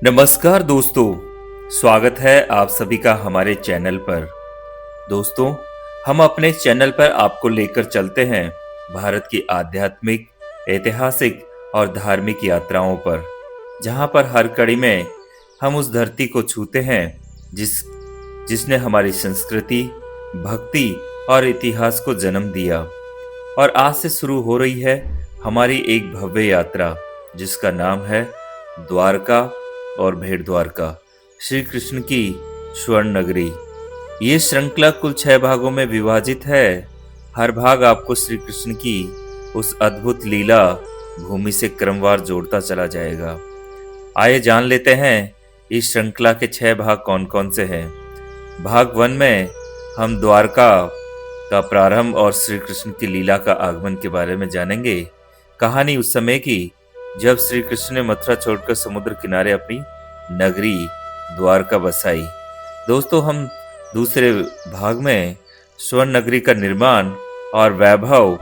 नमस्कार दोस्तों, स्वागत है आप सभी का हमारे चैनल पर। दोस्तों, हम अपने चैनल पर आपको लेकर चलते हैं भारत की आध्यात्मिक, ऐतिहासिक और धार्मिक यात्राओं पर, जहां पर हर कड़ी में हम उस धरती को छूते हैं जिसने हमारी संस्कृति, भक्ति और इतिहास को जन्म दिया। और आज से शुरू हो रही है हमारी एक भव्य यात्रा, जिसका नाम है द्वारका और भेड़ द्वारका, श्री कृष्ण की स्वर्ण नगरी। ये श्रृंखला कुल 6 भागों में विभाजित है। हर भाग आपको श्री कृष्ण की उस अद्भुत लीला भूमि से क्रमवार जोड़ता चला जाएगा। आइए जान लेते हैं इस श्रृंखला के 6 भाग कौन कौन से हैं। भाग 1 में हम द्वारका का प्रारंभ और श्री कृष्ण की लीला का आगमन के बारे में जानेंगे। कहानी उस समय की जब श्री कृष्ण ने मथुरा छोड़कर समुद्र किनारे अपनी नगरी द्वारका बसाई। दोस्तों, हम दूसरे भाग में स्वर्ण नगरी का निर्माण और वैभव,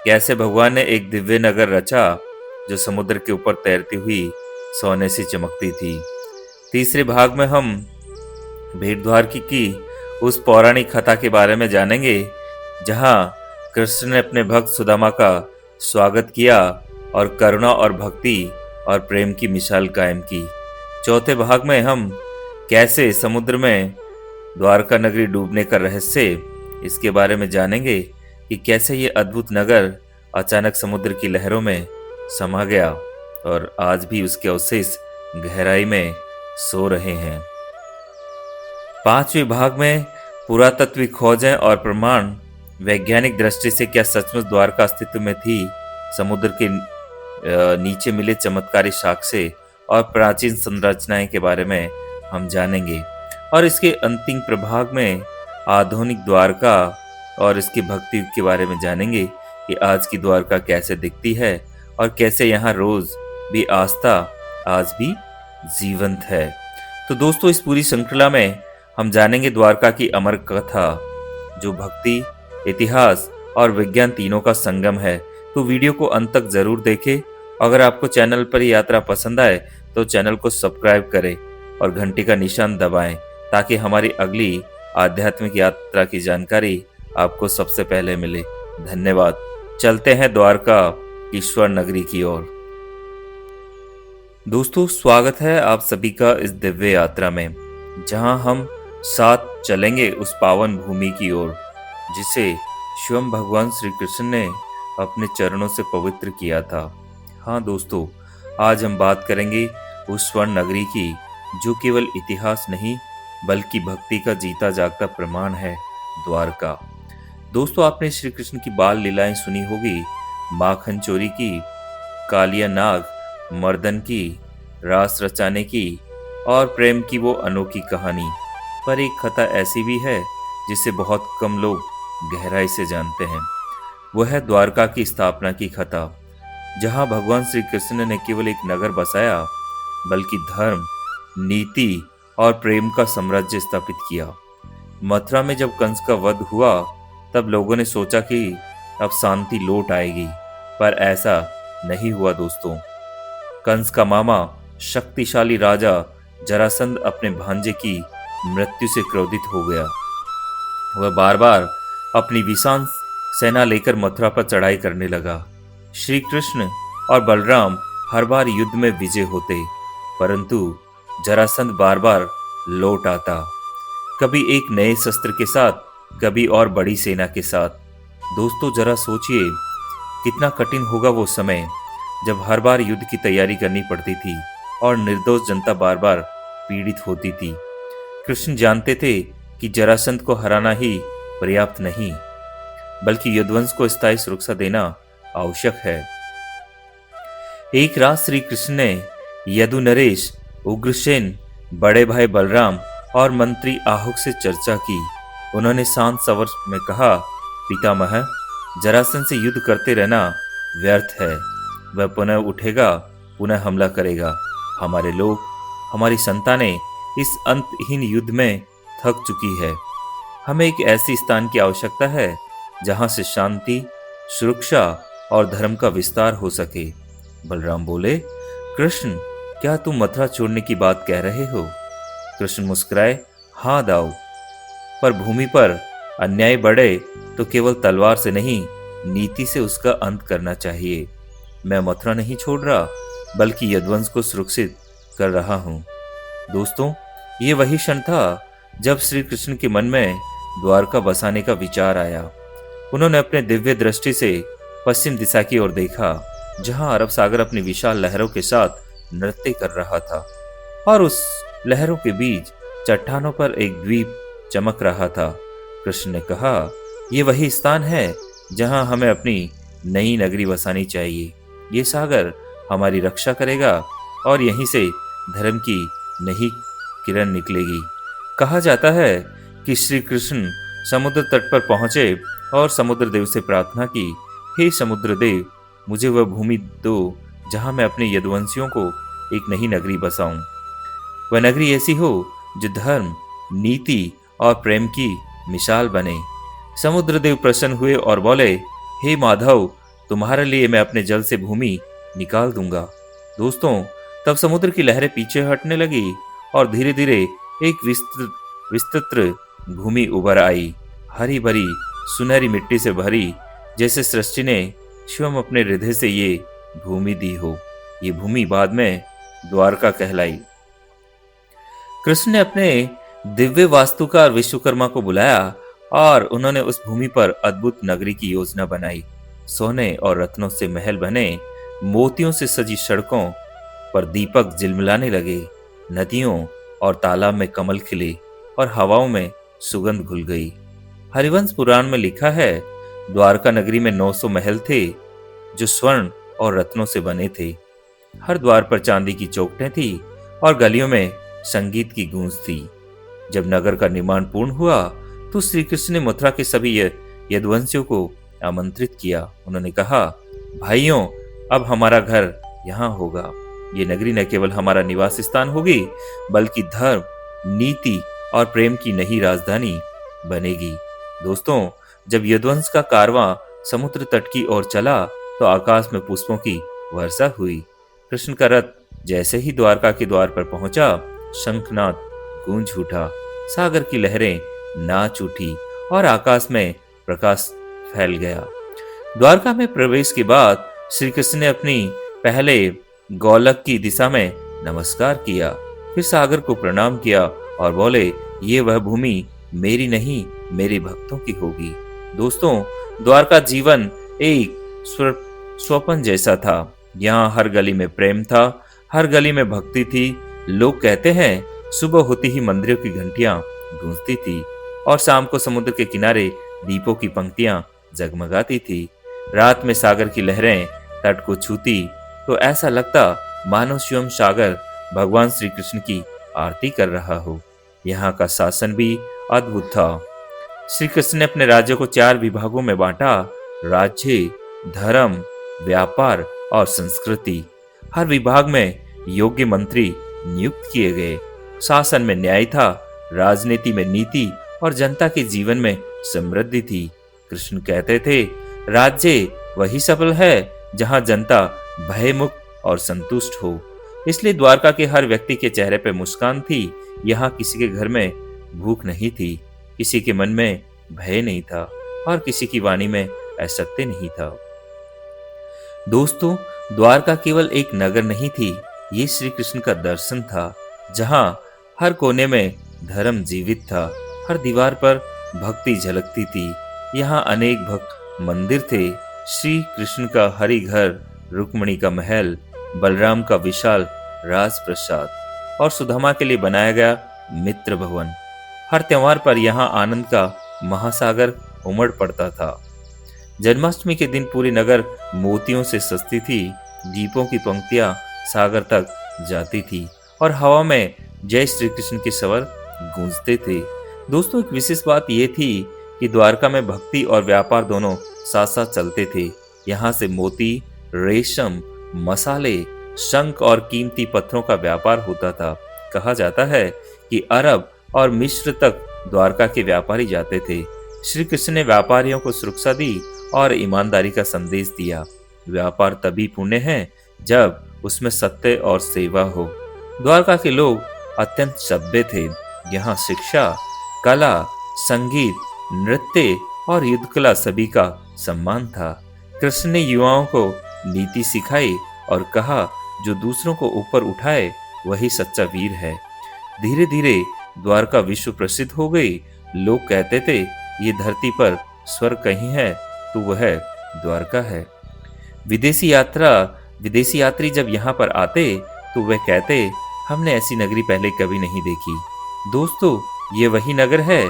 कैसे भगवान ने एक दिव्य नगर रचा जो समुद्र के ऊपर तैरती हुई सोने से चमकती थी। तीसरे भाग में हम भेड़ द्वारकी की उस पौराणिक कथा के बारे में जानेंगे, जहां कृष्ण ने अपने भक्त सुदामा का स्वागत किया और करुणा और भक्ति और प्रेम की मिसाल कायम की। चौथे भाग में हम कैसे समुद्र में द्वारका नगरी डूबने का रहस्य, इसके बारे में जानेंगे कि कैसे ये अद्भुत नगर अचानक समुद्र की लहरों में समा गया और आज भी उसके अवशेष गहराई में सो रहे हैं। पांचवें भाग में पुरातत्विक खोजें और प्रमाण, वैज्ञानिक दृष्टि से क्या सचमुच द्वारका अस्तित्व में थी, समुद्र के नीचे मिले चमत्कारी साक्ष्य और प्राचीन संरचनाएं के बारे में हम जानेंगे। और इसके अंतिम प्रभाग में आधुनिक द्वारका और इसकी भक्ति के बारे में जानेंगे कि आज की द्वारका कैसे दिखती है और कैसे यहाँ रोज भी आस्था आज भी जीवंत है। तो दोस्तों, इस पूरी श्रृंखला में हम जानेंगे द्वारका की अमर कथा, जो भक्ति, इतिहास और विज्ञान तीनों का संगम है। तो वीडियो को अंत तक जरूर देखें। अगर आपको चैनल पर यात्रा पसंद आए तो चैनल को सब्सक्राइब करें और घंटी का निशान दबाएं, ताकि हमारी अगली आध्यात्मिक यात्रा की जानकारी आपको सबसे पहले मिले। धन्यवाद। चलते हैं द्वारका की स्वर्ण नगरी की ओर। दोस्तों, स्वागत है आप सभी का इस दिव्य यात्रा में, जहां हम साथ चलेंगे उस पावन भूमि की ओर जिसे स्वयं भगवान श्री कृष्ण ने अपने चरणों से पवित्र किया था। हाँ दोस्तों, आज हम बात करेंगे उस स्वर्ण नगरी की, जो केवल इतिहास नहीं बल्कि भक्ति का जीता जागता प्रमाण है, द्वारका। दोस्तों, आपने श्री कृष्ण की बाल लीलाएं सुनी होगी, माखन चोरी की, कालिया नाग मर्दन की, रास रचाने की और प्रेम की वो अनोखी कहानी। पर एक कथा ऐसी भी है जिसे बहुत कम लोग गहराई से जानते हैं। वह है द्वारका की स्थापना की कथा, जहां भगवान श्री कृष्ण ने केवल एक नगर बसाया बल्कि धर्म, नीति और प्रेम का साम्राज्य स्थापित किया। मथुरा में जब कंस का वध हुआ तब लोगों ने सोचा कि अब शांति लौट आएगी, पर ऐसा नहीं हुआ दोस्तों। कंस का मामा शक्तिशाली राजा जरासंध अपने भांजे की मृत्यु से क्रोधित हो गया। वह बार बार अपनी विशाल सेना लेकर मथुरा पर चढ़ाई करने लगा। श्री कृष्ण और बलराम हर बार युद्ध में विजय होते, परंतु जरासंध बार बार लौट आता, कभी एक नए शस्त्र के साथ, कभी और बड़ी सेना के साथ। दोस्तों, जरा सोचिए कितना कठिन होगा वो समय जब हर बार युद्ध की तैयारी करनी पड़ती थी और निर्दोष जनता बार बार पीड़ित होती थी। कृष्ण जानते थे कि जरासंध को हराना ही पर्याप्त नहीं, बल्कि यदुवंश को स्थायी सुरक्षा देना आवश्यक है। एक रात श्री कृष्ण ने यदु नरेश, उग्रसेन, बड़े भाई बलराम और मंत्री आहुक से चर्चा की। उन्होंने शांत स्वर में कहा, पितामह, जरासंध से युद्ध करते रहना व्यर्थ है। वह पुनः उठेगा, पुनः हमला करेगा। हमारे लोग, हमारी संतानें इस अंतहीन युद्ध में थक चुकी है। हमें एक ऐसी स्थान की आवश्यकता है जहां से शांति, सुरक्षा और धर्म का विस्तार हो सके। बलराम बोले, कृष्ण, क्या तुम मथुरा छोड़ने की बात कह रहे हो? कृष्ण मुस्कुराए, हाँ दाऊ, पर भूमि पर अन्याय बढ़े तो केवल तलवार से नहीं, नीति से उसका अंत करना चाहिए। मैं मथुरा नहीं छोड़ रहा, बल्कि यदुवंश को सुरक्षित कर रहा हूँ। दोस्तों, ये वही क्षण था जब श्री कृष्ण के मन में द्वारका बसाने का विचार आया। उन्होंने अपने दिव्य दृष्टि से पश्चिम दिशा की ओर देखा, जहां अरब सागर अपनी विशाल लहरों के साथ नृत्य कर रहा था, और उस लहरों के बीच चट्टानों पर एक द्वीप चमक रहा था। कृष्ण ने कहा, ये वही स्थान है जहां हमें अपनी नई नगरी बसानी चाहिए। ये सागर हमारी रक्षा करेगा और यहीं से धर्म की नई किरण निकलेगी। कहा जाता है कि श्री कृष्ण समुद्र तट पर पहुंचे और समुद्र देव से प्रार्थना की, हे समुद्र देव, मुझे वह भूमि दो जहां मैं अपने यदुवंशियों को एक नई नगरी बसाऊं। वह नगरी ऐसी हो जो धर्म, नीति और प्रेम की मिसाल बने। समुद्र देव प्रसन्न हुए और बोले, हे माधव, तुम्हारे लिए मैं अपने जल से भूमि निकाल दूंगा। दोस्तों, तब समुद्र की लहरें पीछे हटने लगी और धीरे धीरे एक विस्तृत भूमि उभर आई, हरी भरी सुनहरी मिट्टी से भरी, जैसे सृष्टि ने स्वयं अपने हृदय से ये भूमि दी हो। ये भूमि बाद में द्वारका कहलाई। कृष्ण ने अपने दिव्य वास्तुकार विश्वकर्मा को बुलाया और उन्होंने उस भूमि पर अद्भुत नगरी की योजना बनाई। सोने और रत्नों से महल बने, मोतियों से सजी सड़कों पर दीपक झिलमिलाने लगे, नदियों और तालाब में कमल खिले और हवाओं में सुगंध घुल गई। हरिवंश पुराण में लिखा है, द्वारका नगरी में 900 महल थे जो स्वर्ण और रत्नों से बने थे। हर द्वार पर चांदी की चौखटें थी और गलियों में संगीत की गूंज थी। जब नगर का निर्माण पूर्ण हुआ तो श्री कृष्ण ने मथुरा के सभी यदुवंशियों को आमंत्रित किया। उन्होंने कहा, भाइयों, अब हमारा घर यहाँ होगा। ये नगरी न केवल हमारा निवास स्थान होगी, बल्कि धर्म, नीति और प्रेम की नई राजधानी बनेगी। दोस्तों, जब यदुवंश का कारवां समुद्र तट की ओर चला तो आकाश में पुष्पों की वर्षा हुई। कृष्ण का रथ जैसे ही द्वारका के द्वार पर पहुंचा, शंखनाद गूंज उठा, सागर की लहरें नाच उठी और आकाश में प्रकाश फैल गया। द्वारका में प्रवेश के बाद श्री कृष्ण ने अपनी पहले गोलक की दिशा में नमस्कार किया, फिर सागर को प्रणाम किया और बोले, ये वह भूमि मेरी नहीं, मेरे भक्तों की होगी। दोस्तों, द्वारका जीवन एक स्वप्न जैसा था। यहाँ हर गली में प्रेम था, हर गली में भक्ति थी। लोग कहते हैं, सुबह होती ही मंदिरों की घंटियां गूंजती थी और शाम को समुद्र के किनारे दीपों की पंक्तियां जगमगाती थी। रात में सागर की लहरें तट को छूती तो ऐसा लगता मानो स्वयं सागर भगवान श्री कृष्ण की आरती कर रहा हो। यहाँ का शासन भी अद्भुत था। श्री कृष्ण ने अपने राज्य को 4 विभागों में बांटा, राज्य, धर्म, व्यापार और संस्कृति। हर विभाग में योग्य मंत्री नियुक्त किए गए। शासन में न्याय था, राजनीति में नीति और जनता के जीवन में समृद्धि थी। कृष्ण कहते थे, राज्य वही सफल है जहां जनता भयमुक्त और संतुष्ट हो। इसलिए द्वारका के हर व्यक्ति के चेहरे पर मुस्कान थी। यहाँ किसी के घर में भूख नहीं थी, किसी के मन में भय नहीं था और किसी की वाणी में असत्य नहीं था। दोस्तों, द्वारका केवल एक नगर नहीं थी, ये श्री कृष्ण का दर्शन था, जहां हर कोने में धर्म जीवित था, हर दीवार पर भक्ति झलकती थी। यहाँ अनेक भक्त मंदिर थे, श्री कृष्ण का हरि घर, रुक्मिणी का महल, बलराम का विशाल राजप्रसाद और सुदामा के लिए बनाया गया मित्र भवन। हर त्योहार पर यहाँ आनंद का महासागर उमड़ पड़ता था। जन्माष्टमी के दिन पूरी नगर मोतियों से सजती थी, दीपों की पंक्तियां सागर तक जाती थी और हवा में जय श्री कृष्ण के स्वर गूंजते थे। दोस्तों, एक विशेष बात यह थी कि द्वारका में भक्ति और व्यापार दोनों साथ साथ चलते थे। यहाँ से मोती, रेशम, मसाले, शंख और कीमती पत्थरों का व्यापार होता था। कहा जाता है कि अरब और मिस्र तक द्वारका के व्यापारी जाते थे। श्री कृष्ण ने व्यापारियों को सुरक्षा दी और ईमानदारी का संदेश दिया। व्यापार तभी पुण्य है जब उसमें सत्य और सेवा हो। द्वारका के लोग अत्यंत सभ्य थे। यहाँ शिक्षा, कला, संगीत, नृत्य और युद्ध कला सभी का सम्मान था। कृष्ण ने युवाओं को नीति सिखाई और कहा, जो दूसरों को ऊपर उठाए वही सच्चा वीर है। धीरे धीरे द्वारका विश्व प्रसिद्ध हो गई। लोग कहते थे, ये धरती पर स्वर्ग कहीं है तो वह द्वारका है। विदेशी यात्री जब यहाँ पर आते तो वह कहते, हमने ऐसी नगरी पहले कभी नहीं देखी। दोस्तों, ये वही नगर है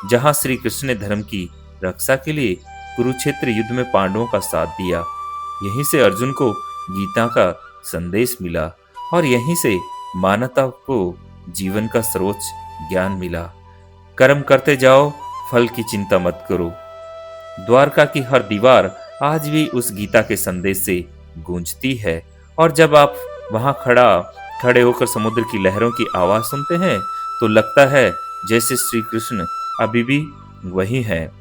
जहाँ श्री कृष्ण ने धर्म की रक्षा के लिए कुरुक्षेत्र युद्ध में पांडवों का साथ दिया। यहीं से अर्जुन को गीता का संदेश मिला और यहीं से मानवता को जीवन का सर्वोच्च ज्ञान मिला। कर्म करते जाओ, फल की चिंता मत करो। द्वारका की हर दीवार आज भी उस गीता के संदेश से गूंजती है और जब आप वहां खड़े होकर समुद्र की लहरों की आवाज सुनते हैं तो लगता है जैसे श्री कृष्ण अभी भी वही हैं,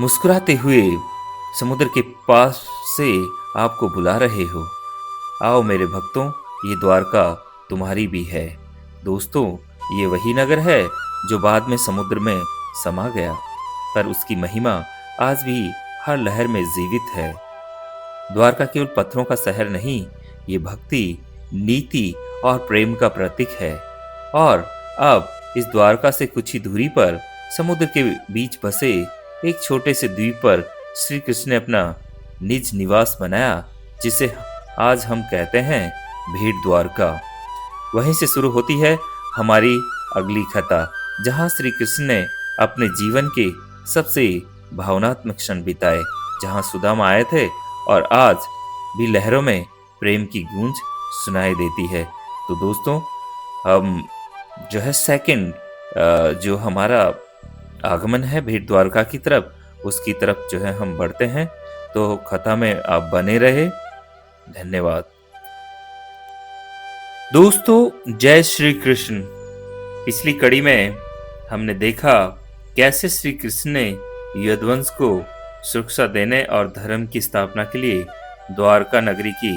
मुस्कुराते हुए समुद्र के पास से आपको बुला रहे हो। आओ मेरे भक्तों, ये द्वारका तुम्हारी भी है। दोस्तों, ये वही नगर है जो बाद में समुद्र में समा गया, पर उसकी महिमा आज भी हर लहर में जीवित है। द्वारका केवल पत्थरों का शहर नहीं, ये भक्ति, नीति और प्रेम का प्रतीक है। और अब इस द्वारका से कुछ ही दूरी पर समुद्र के बीच बसे एक छोटे से द्वीप पर श्री कृष्ण ने अपना निज निवास बनाया, जिसे आज हम कहते हैं भेट द्वारका। वहीं से शुरू होती है हमारी अगली कथा, जहां श्री कृष्ण ने अपने जीवन के सबसे भावनात्मक क्षण बिताए, जहां सुदामा आए थे और आज भी लहरों में प्रेम की गूंज सुनाई देती है। तो दोस्तों, हम जो है सेकंड जो हमारा आगमन है भेट द्वारका की तरफ, उसकी तरफ जो है हम बढ़ते हैं। तो कथा में आप बने रहे। धन्यवाद दोस्तों। जय श्री कृष्ण। पिछली कड़ी में हमने देखा कैसे श्री कृष्ण ने यदुवंश को सुरक्षा देने और धर्म की स्थापना के लिए द्वारका नगरी की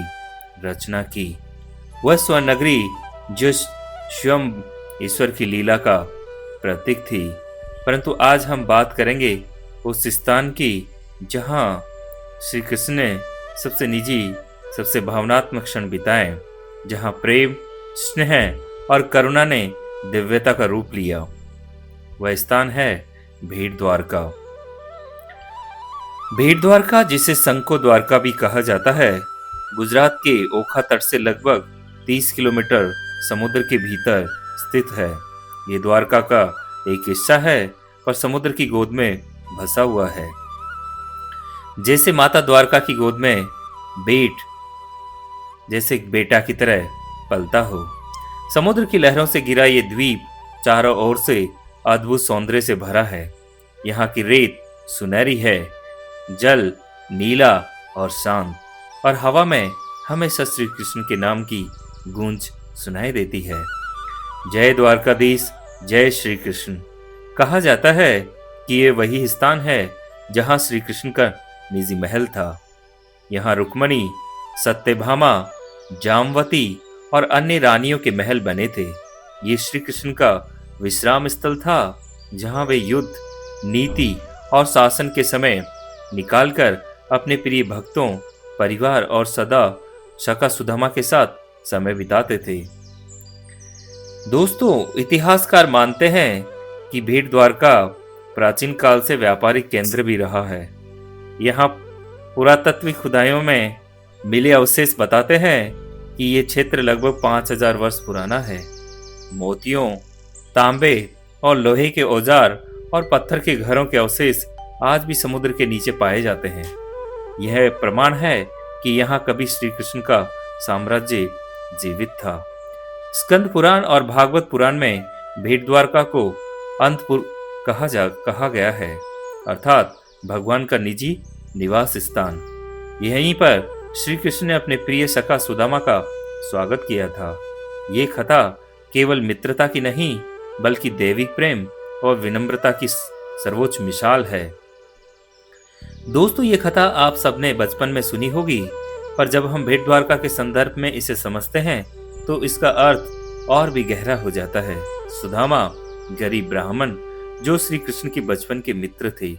रचना की। वह स्वर्ण नगरी जो स्वयं ईश्वर की लीला का प्रतीक थी। परंतु आज हम बात करेंगे उस स्थान की जहां श्री कृष्ण ने सबसे निजी, सबसे भावनात्मक क्षण बिताए, जहां प्रेम, स्नेह और करुणा ने दिव्यता का रूप लिया। वह स्थान है भेट द्वारका। भेट द्वारका, जिसे संको द्वारका भी कहा जाता है, गुजरात के ओखा तट से लगभग 30 किलोमीटर समुद्र के भीतर स्थित है। ये द्वारका का एक हिस्सा है और समुद्र की गोद में बसा हुआ है। जैसे माता द्वारका की गोद में बेट जैसे एक बेटा की तरह पलता हो। समुद्र की लहरों से घिरा ये द्वीप चारों ओर से अद्भुत सौंदर्य से भरा है। यहाँ की रेत सुनहरी है, जल नीला और शांत, और हवा में हमेशा श्री कृष्ण के नाम की गूंज सुनाई देती है। जय द्वारकाधीश, जय श्री कृष्ण। कहा जाता है कि ये वही स्थान है जहाँ श्री कृष्ण का निजी महल था। यहाँ रुक्मणी, सत्यभामा, जामवती और अन्य रानियों के महल बने थे। ये श्री कृष्ण का विश्राम स्थल था, जहाँ वे युद्ध, नीति और शासन के समय निकालकर अपने प्रिय भक्तों, परिवार और सखा सुदामा के साथ समय बिताते थे। दोस्तों, इतिहासकार मानते हैं कि भेट द्वारका प्राचीन काल से व्यापारिक केंद्र भी रहा है। यहाँ पुरातत्विक खुदाइयों में मिले अवशेष बताते हैं कि ये क्षेत्र लगभग 5000 वर्ष पुराना है। मोतियों, तांबे और लोहे के औजार और पत्थर के घरों के अवशेष आज भी समुद्र के नीचे पाए जाते हैं। यह प्रमाण है कि यहाँ कभी श्री कृष्ण का साम्राज्य जीवित था। स्कंद पुराण और भागवत पुराण में भेट द्वारका को अंतपुर कहा गया है, अर्थात भगवान का निजी निवास स्थान। यहीं पर श्री कृष्ण ने अपने प्रिय सखा सुदामा का स्वागत किया था। ये कथा केवल मित्रता की नहीं, बल्कि दैविक प्रेम और विनम्रता की सर्वोच्च मिसाल है। दोस्तों, ये कथा आप सबने बचपन में सुनी होगी। पर जब हम भेंट द्वारका के संदर्भ में इसे समझते हैं तो इसका अर्थ और भी गहरा हो जाता है। सुदामा गरीब ब्राह्मण जो श्री कृष्ण की बचपन के मित्र थे,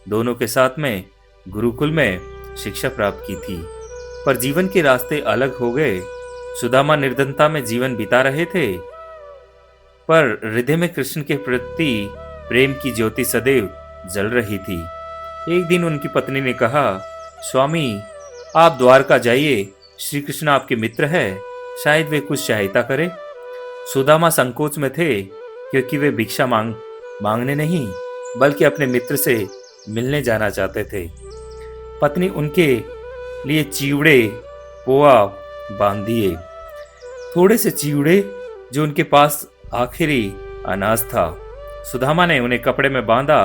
दोनों के साथ में गुरुकुल में शिक्षा प्राप्त की थी, पर जीवन के रास्ते अलग हो गए। सुदामा निर्धनता में जीवन बिता रहे थे, पर हृदय में कृष्ण के प्रति प्रेम की ज्योति सदैव जल रही थी। एक दिन उनकी पत्नी ने कहा, स्वामी आप द्वारका जाइए, श्री कृष्ण आपके मित्र है, शायद वे कुछ सहायता करे। सुदामा संकोच में थे क्योंकि वे भिक्षा मांगने नहीं बल्कि अपने मित्र से मिलने जाना चाहते थे। पत्नी उनके लिए चिवड़े पोहा बांध दिए, थोड़े से चिवड़े जो उनके पास आखिरी अनाज था। सुदामा ने उन्हें कपड़े में बांधा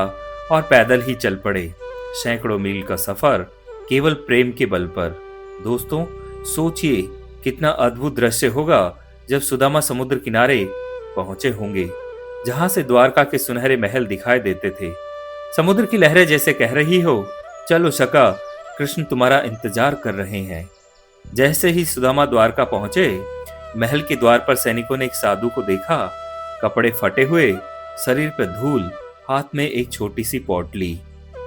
और पैदल ही चल पड़े। सैकड़ों मील का सफर केवल प्रेम के बल पर। दोस्तों सोचिए कितना अद्भुत दृश्य होगा जब सुदामा समुद्र किनारे पहुंचे होंगे, जहां से द्वारका के सुनहरे महल दिखाई देते थे। समुद्र की लहरें जैसे कह रही हो, चलो सका, कृष्ण तुम्हारा इंतजार कर रहे हैं। जैसे ही सुदामा द्वारका पहुंचे, महल के द्वार पर सैनिकों ने एक साधु को देखा, कपड़े फटे हुए, शरीर पर धूल, हाथ में एक छोटी सी पोटली,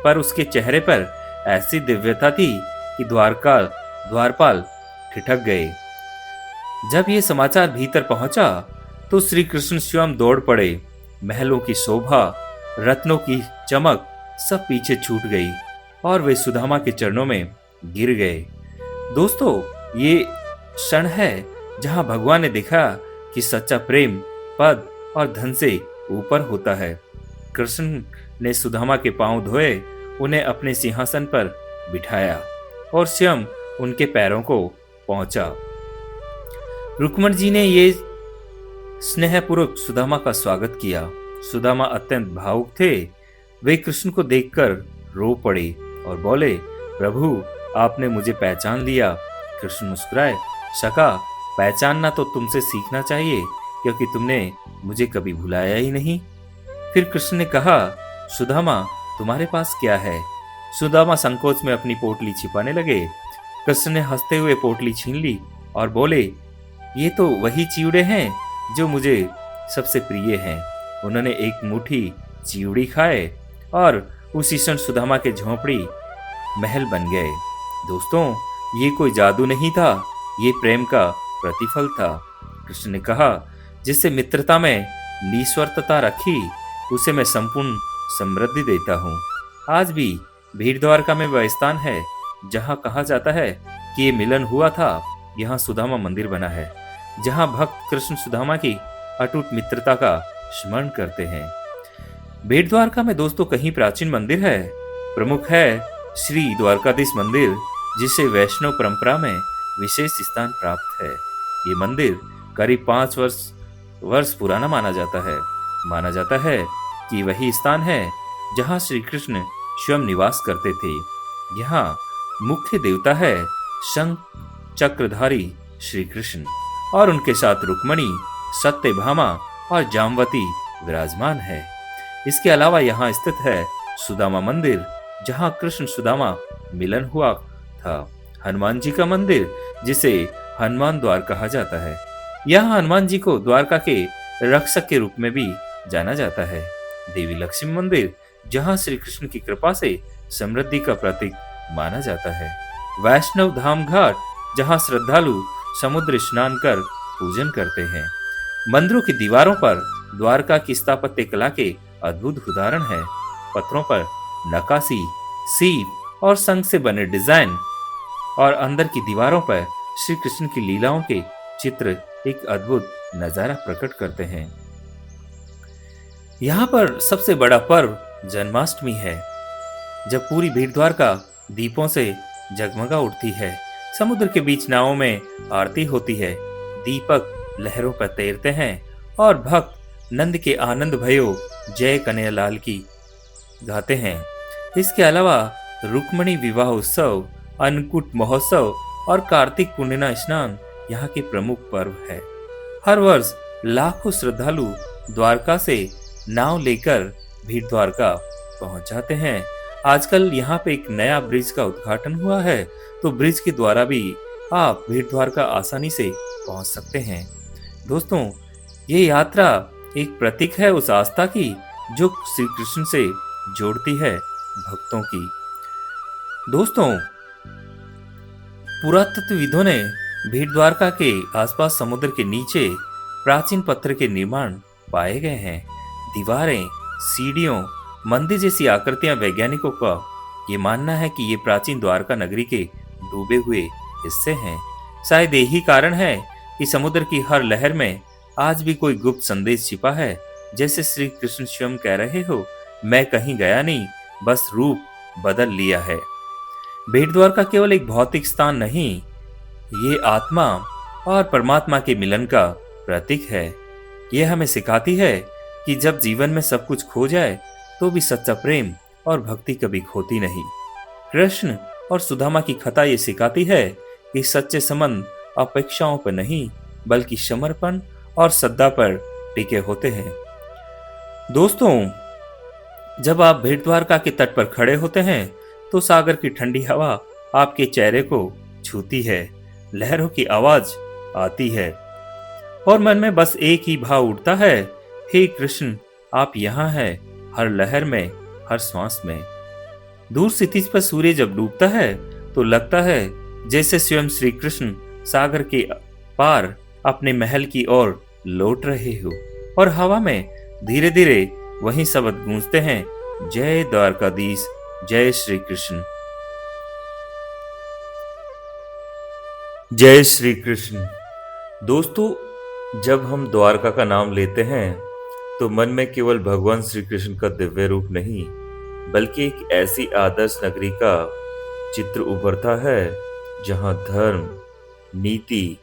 पर उसके चेहरे पर ऐसी दिव्यता थी कि द्वारपाल ठिठक गए। जब ये समाचार भीतर पहुंचा तो श्री कृष्ण स्वयं दौड़ पड़े। महलों की शोभा, रत्नों की चमक सब पीछे छूट गई और वे सुदामा के चरणों में गिर गए। दोस्तों ये क्षण है जहां भगवान ने देखा कि सच्चा प्रेम पद और धन से ऊपर होता है। कृष्ण ने सुदामा के पांव धोए, उन्हें अपने सिंहासन पर बिठाया और स्वयं उनके पैरों को पहुंचा। रुक्मण जी ने ये स्नेहपूर्वक सुदामा का स्वागत किया। सुदामा अत्यंत भावुक थे। वे कृष्ण को देखकर रो पड़े और बोले, प्रभु आपने मुझे पहचान लिया। कृष्ण मुस्कुराए, सका पहचानना तो तुमसे सीखना चाहिए क्योंकि तुमने मुझे कभी भुलाया ही नहीं। फिर कृष्ण ने कहा, सुदामा तुम्हारे पास क्या है? सुदामा संकोच में अपनी पोटली छिपाने लगे। कृष्ण ने हंसते हुए पोटली छीन ली और बोले, ये तो वही चिवड़े हैं जो मुझे सबसे प्रिय हैं। उन्होंने एक मुट्ठी चिवड़ी खाए और उसी क्षण सुदामा के झोंपड़ी महल बन गए। दोस्तों ये कोई जादू नहीं था, ये प्रेम का प्रतिफल था। कृष्ण ने कहा, जिससे मित्रता में निस्वार्थता रखी उसे मैं संपूर्ण समृद्धि देता हूँ। आज भी भीड़ द्वारका में वह स्थान है जहाँ कहा जाता है कि ये मिलन हुआ था। यहाँ सुदामा मंदिर बना है जहाँ भक्त कृष्ण सुदामा की अटूट मित्रता का स्मरण करते हैं। भेंट द्वारका में दोस्तों कहीं प्राचीन मंदिर है। प्रमुख है श्री द्वारकाधीश मंदिर, जिसे वैष्णव परंपरा में विशेष स्थान प्राप्त है। ये मंदिर करीब 5 वर्ष पुराना माना जाता है। माना जाता है कि वही स्थान है जहाँ श्री कृष्ण स्वयं निवास करते थे। यहाँ मुख्य देवता है शंख चक्रधारी श्री कृष्ण और उनके साथ रुक्मणी, सत्यभामा और जामवती विराजमान है। इसके अलावा यहाँ स्थित है सुदामा मंदिर, जहाँ कृष्ण सुदामा मिलन हुआ था। हनुमान जी का मंदिर, जिसे हनुमान द्वार कहा जाता है। यहाँ हनुमान जी को द्वारका के रक्षक के रूप में भी जाना जाता है। देवी लक्ष्मी मंदिर, जहाँ श्री कृष्ण की कृपा से समृद्धि का प्रतीक माना जाता है। वैष्णव धाम घाट, जहाँ श्रद्धालु समुद्र स्नान कर पूजन करते हैं। मंदिरों की दीवारों पर द्वारका की स्थापत्य कला के अद्भुत उदाहरण है। पत्थरों पर नक्काशी, सीप और शंख से बने डिजाइन और अंदर की दीवारों पर श्री कृष्ण की लीलाओं के चित्र एक अद्भुत नजारा प्रकट करते हैं। यहाँ पर सबसे बड़ा पर्व जन्माष्टमी है, जब पूरी भीड़ द्वारका दीपों से जगमगा उठती है। समुद्र के बीच नावों में आरती होती है, दीपक लहरों पर तैरते हैं और भक्त नंद के आनंद भयो जय कन्हैयालाल की गाते हैं। इसके अलावा रुक्मणी विवाह उत्सव, अन्नकूट महोत्सव और कार्तिक पूर्णिमा स्नान यहाँ के प्रमुख पर्व है। हर वर्ष लाखों श्रद्धालु द्वारका से नाव लेकर भीड़ द्वारका पहुंच जाते हैं। आजकल यहाँ पे एक नया ब्रिज का उद्घाटन हुआ है, तो ब्रिज के द्वारा भी आप भेंट द्वारका आसानी से पहुंच सकते हैं। दोस्तों, ये यात्रा एक प्रतीक है उस आस्था की जो श्री कृष्ण से जोड़ती है भक्तों की। दोस्तों, पुरातत्वविदों ने भेंट द्वारका के आसपास समुद्र के नीचे प्राचीन पत्थर के निर्माण पाए गए हैं। दीवारें, सीढ़ियों, मंदिर जैसी आकृतियां वैज्ञानिकों का ये मानना है कि ये प्राचीन द्वारका नगरी के डूबे हुए हिस्से हैं। शायद यही कारण है कि समुद्र की हर लहर में आज भी कोई गुप्त संदेश छिपा है, जैसे श्री कृष्ण स्वयं कह रहे हो, मैं कहीं गया नहीं, बस रूप बदल लिया है। भेंट द्वारका केवल एक भौतिक स्थान नहीं, ये आत्मा और परमात्मा के मिलन का प्रतीक है। ये हमें सिखाती है कि जब जीवन में सब कुछ खो जाए तो भी सच्चा प्रेम और भक्ति कभी खोती नहीं। कृष्ण और सुदामा की कथा ये सिखाती है कि सच्चे संबंध अपेक्षाओं पर नहीं बल्कि समर्पण और श्रद्धा पर टिके होते हैं। दोस्तों, जब आप भेंट द्वारका के तट पर खड़े होते हैं तो सागर की ठंडी हवा आपके चेहरे को छूती है, लहरों की आवाज आती है और मन में बस एक ही भाव उठता है, हे कृष्ण, आप यहाँ हैं, हर लहर में, हर सांस में। दूर क्षितिज पर सूर्य जब डूबता है तो लगता है जैसे स्वयं श्री कृष्ण सागर के पार अपने महल की ओर लौट रहे हो और हवा में धीरे धीरे वही शब्द गूंजते हैं, जय द्वारकाधीश, जय श्री कृष्ण। जय श्री कृष्ण। दोस्तों, जब हम द्वारका का नाम लेते हैं तो मन में केवल भगवान श्री कृष्ण का दिव्य रूप नहीं बल्कि एक ऐसी आदर्श नगरी का चित्र उभरता है जहां धर्म, नीति,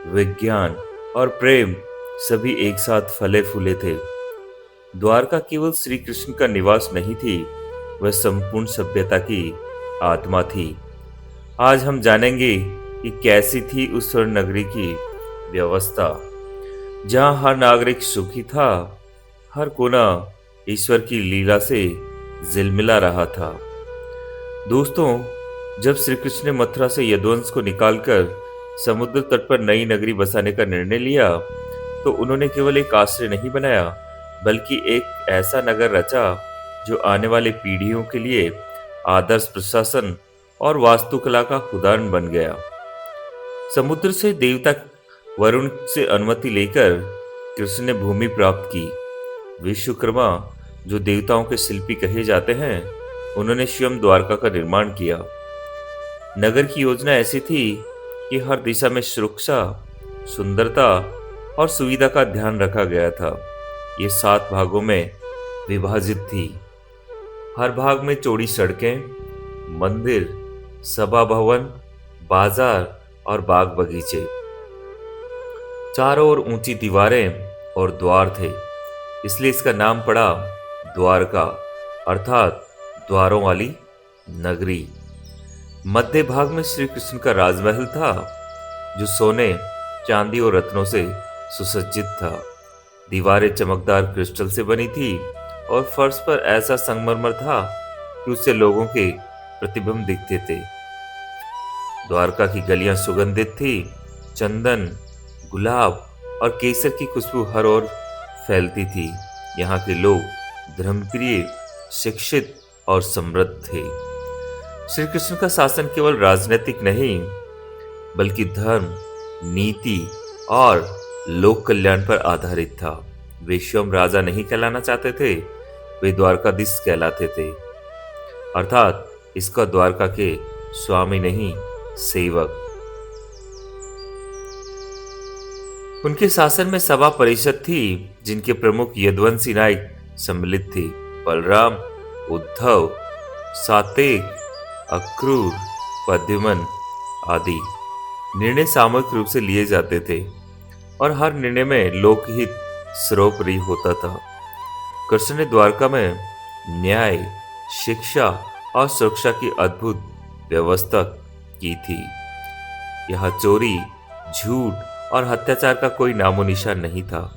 विज्ञान और प्रेम सभी एक साथ फले फूले थे। द्वारका केवल श्री कृष्ण का निवास नहीं थी, वह संपूर्ण सभ्यता की आत्मा थी। आज हम जानेंगे कि कैसी थी उस स्वर्ण नगरी की व्यवस्था, जहां हर नागरिक सुखी था, हर कोना ईश्वर की लीला से झिलमिला रहा था। दोस्तों, जब श्री कृष्ण ने मथुरा से यदुवंश को निकालकर समुद्र तट पर नई नगरी बसाने का निर्णय लिया तो उन्होंने केवल एक आश्रय नहीं बनाया बल्कि एक ऐसा नगर रचा जो आने वाले पीढ़ियों के लिए आदर्श प्रशासन और वास्तुकला का उदाहरण बन गया। समुद्र से देवता वरुण से अनुमति लेकर कृष्ण ने भूमि प्राप्त की। विश्वकर्मा, जो देवताओं के शिल्पी कहे जाते हैं, उन्होंने स्वयं द्वारका का निर्माण किया। नगर की योजना ऐसी थी कि हर दिशा में सुरक्षा, सुंदरता और सुविधा का ध्यान रखा गया था। ये 7 भागों में विभाजित थी। हर भाग में चौड़ी सड़कें, मंदिर, सभा भवन, बाजार और बाग बगीचे, चारों ओर ऊंची दीवारें और द्वार थे, इसलिए इसका नाम पड़ा द्वारका, अर्थात द्वारों वाली नगरी। मध्य भाग में श्री कृष्ण का राजमहल था, जो सोने, चांदी और रत्नों से सुसज्जित था। दीवारें चमकदार क्रिस्टल से बनी थी और फर्श पर ऐसा संगमरमर था कि उससे लोगों के प्रतिबिंब दिखते थे। द्वारका की गलियां सुगंधित थी, चंदन, गुलाब और केसर की खुशबू हर ओर फैलती थी। यहाँ के लोग धर्मप्रिय, शिक्षित और समृद्ध थे। श्री कृष्ण का शासन केवल राजनीतिक नहीं बल्कि धर्म, नीति और लोक कल्याण पर आधारित था। वे स्वयं राजा नहीं कहलाना चाहते थे, वे द्वारकाधीश कहलाते थे, अर्थात इसका द्वारका के स्वामी नहीं, सेवक। उनके शासन में सभा परिषद थी जिनके प्रमुख यदुवंशी नायक सम्मिलित थे। बलराम, उद्धव, सात्यक, अक्रूर, प्रद्युम्न आदि। निर्णय सामूहिक रूप से लिए जाते थे और हर निर्णय में लोकहित सर्वोपरि होता था। कृष्ण ने द्वारका में न्याय, शिक्षा और सुरक्षा की अद्भुत व्यवस्था की थी। यहाँ चोरी, झूठ और अत्याचार का कोई नामो निशान नहीं था।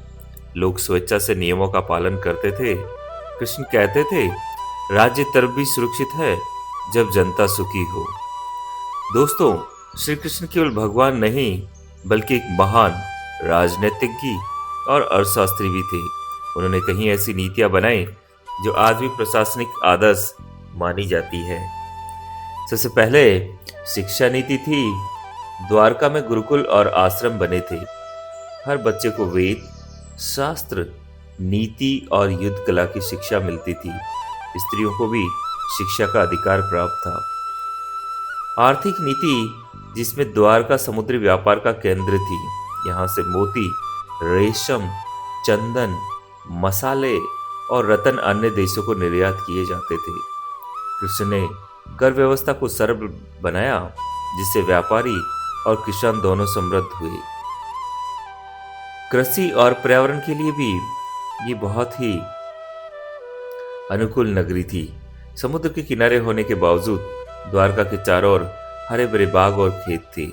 लोग स्वेच्छा से नियमों का पालन करते थे। कृष्ण कहते थे, राज्य तब भी सुरक्षित है जब जनता सुखी हो। दोस्तों, श्री कृष्ण केवल भगवान नहीं बल्कि एक महान राजनीतिज्ञ और अर्थशास्त्री भी थे। उन्होंने कहीं ऐसी नीतियां बनाई जो आज भी प्रशासनिक आदर्श मानी जाती है। सबसे पहले शिक्षा नीति थी। द्वारका में गुरुकुल और आश्रम बने थे। हर बच्चे को वेद, शास्त्र, नीति और युद्ध कला की शिक्षा मिलती थी। स्त्रियों को भी शिक्षा का अधिकार प्राप्त था। आर्थिक नीति, जिसमें द्वारका समुद्री व्यापार का केंद्र थी। यहाँ से मोती, रेशम, चंदन, मसाले और रत्न अन्य देशों को निर्यात किए जाते थे। कृष्ण ने कर व्यवस्था को सरल बनाया, जिससे व्यापारी और किसान दोनों समृद्ध हुए। कृषि और पर्यावरण के लिए भी ये बहुत ही अनुकूल नगरी थी। समुद्र के किनारे होने के बावजूद द्वारका के चारों ओर हरे भरे बाग और खेत थे।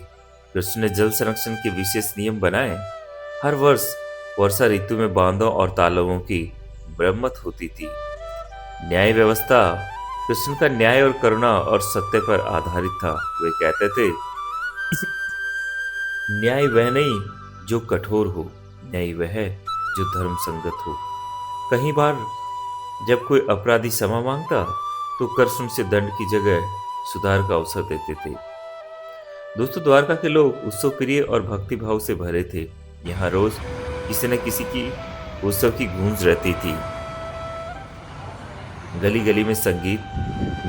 कृष्ण ने जल संरक्षण के विशेष नियम बनाए। हर वर्ष वर्षा ऋतु में बांधों और तालाबों की मरम्मत होती थी। न्याय व्यवस्था, कृष्ण का न्याय और करुणा और सत्य पर आधारित था। वे कहते थे, न्याय वह नहीं जो कठोर हो, न्याय वह है जो धर्म संगत हो। कई बार जब कोई अपराधी क्षमा मांगता तो कृष्ण से दंड की जगह सुधार का अवसर देते थे। दोस्तों, द्वारका के लोग उत्सव प्रिय और भक्ति भाव से भरे थे। यहाँ रोज किसी न किसी की उत्सव की गूंज रहती थी। गली गली में संगीत,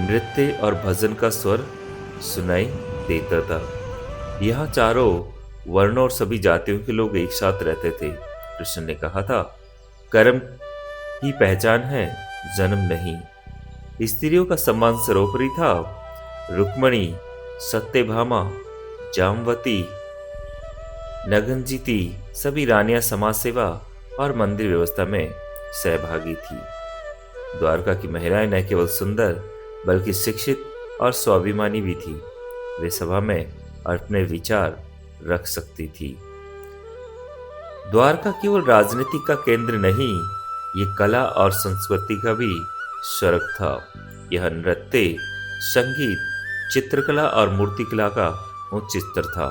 नृत्य और भजन का स्वर सुनाई देता था। यहाँ चारों वर्णों और सभी जातियों के लोग एक साथ रहते थे। कृष्ण ने कहा था, कर्म ही पहचान है, जन्म नहीं। स्त्रियों का सम्मान सर्वोपरि था। रुक्मणी, सत्यभामा, जामवती, नगनजीती सभी रानियां समाज सेवा और मंदिर व्यवस्था में सहभागी थी। द्वारका की महिलाएं न केवल सुंदर बल्कि शिक्षित और स्वाभिमानी भी थी। वे सभा में अपने विचार रख सकती थी। द्वारका केवल राजनीति का केंद्र नहीं, ये कला और संस्कृति का भी स्वर्ग था। यह नृत्य, संगीत, चित्रकला और मूर्तिकला का उच्च स्तर था।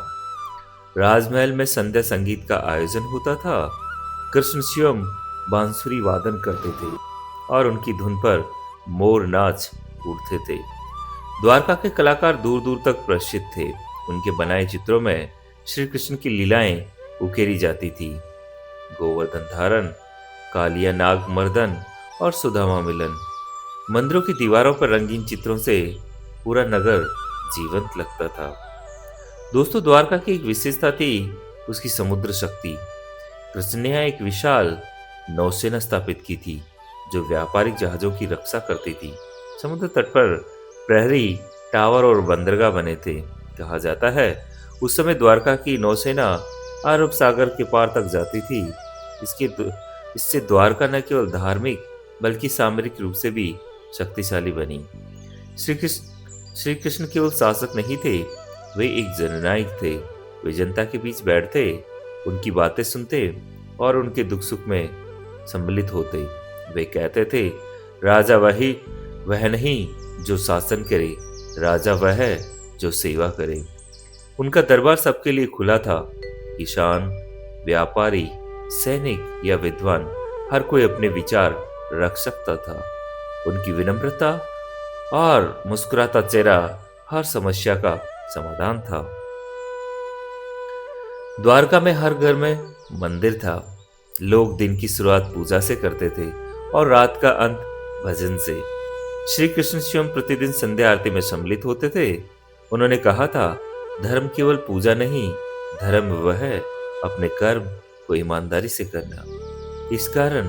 राजमहल में संध्या संगीत का आयोजन होता था। कृष्ण स्वयं बांसुरी वादन करते थे और उनकी धुन पर मोर नाच उड़ते थे। द्वारका के कलाकार दूर दूर तक प्रसिद्ध थे। उनके बनाए चित्रों में श्री कृष्ण की लीलाएं उकेरी जाती थी। गोवर्धन धारण, कालिया नाग मर्दन और सुदामा मिलन। मंदिरों की दीवारों पर रंगीन चित्रों से पूरा नगर जीवंत लगता था। दोस्तों, द्वारका की एक विशेषता थी उसकी समुद्र शक्ति। कृष्ण ने यहाँ एक विशाल नौसेना स्थापित की थी जो व्यापारिक जहाजों की रक्षा करती थी। समुद्र तट पर प्रहरी, टावर और बंदरगाह बने थे। कहा जाता है उस समय द्वारका की नौसेना अरब सागर के पार तक जाती थी। इससे द्वारका न केवल धार्मिक बल्कि सामरिक रूप से भी शक्तिशाली बनी। श्री कृष्ण केवल शासक नहीं थे, वे एक जननायक थे। वे जनता के बीच बैठते, उनकी बातें सुनते और उनके दुख सुख में सम्मिलित होते। वे कहते थे, राजा वह नहीं जो शासन करे, राजा वह है जो सेवा करे। उनका दरबार सबके लिए खुला था। किसान, व्यापारी, सैनिक या विद्वान, हर कोई अपने विचार रख सकता था। उनकी विनम्रता और मुस्कुराता चेहरा हर समस्या का समाधान था। द्वारका में हर घर में मंदिर था। लोग दिन की शुरुआत पूजा से करते थे और रात का अंत भजन से। श्री कृष्ण स्वयं प्रतिदिन संध्या आरती में सम्मिलित होते थे। उन्होंने कहा था, धर्म केवल पूजा नहीं, धर्म वह है अपने कर्म को ईमानदारी से करना। इस कारण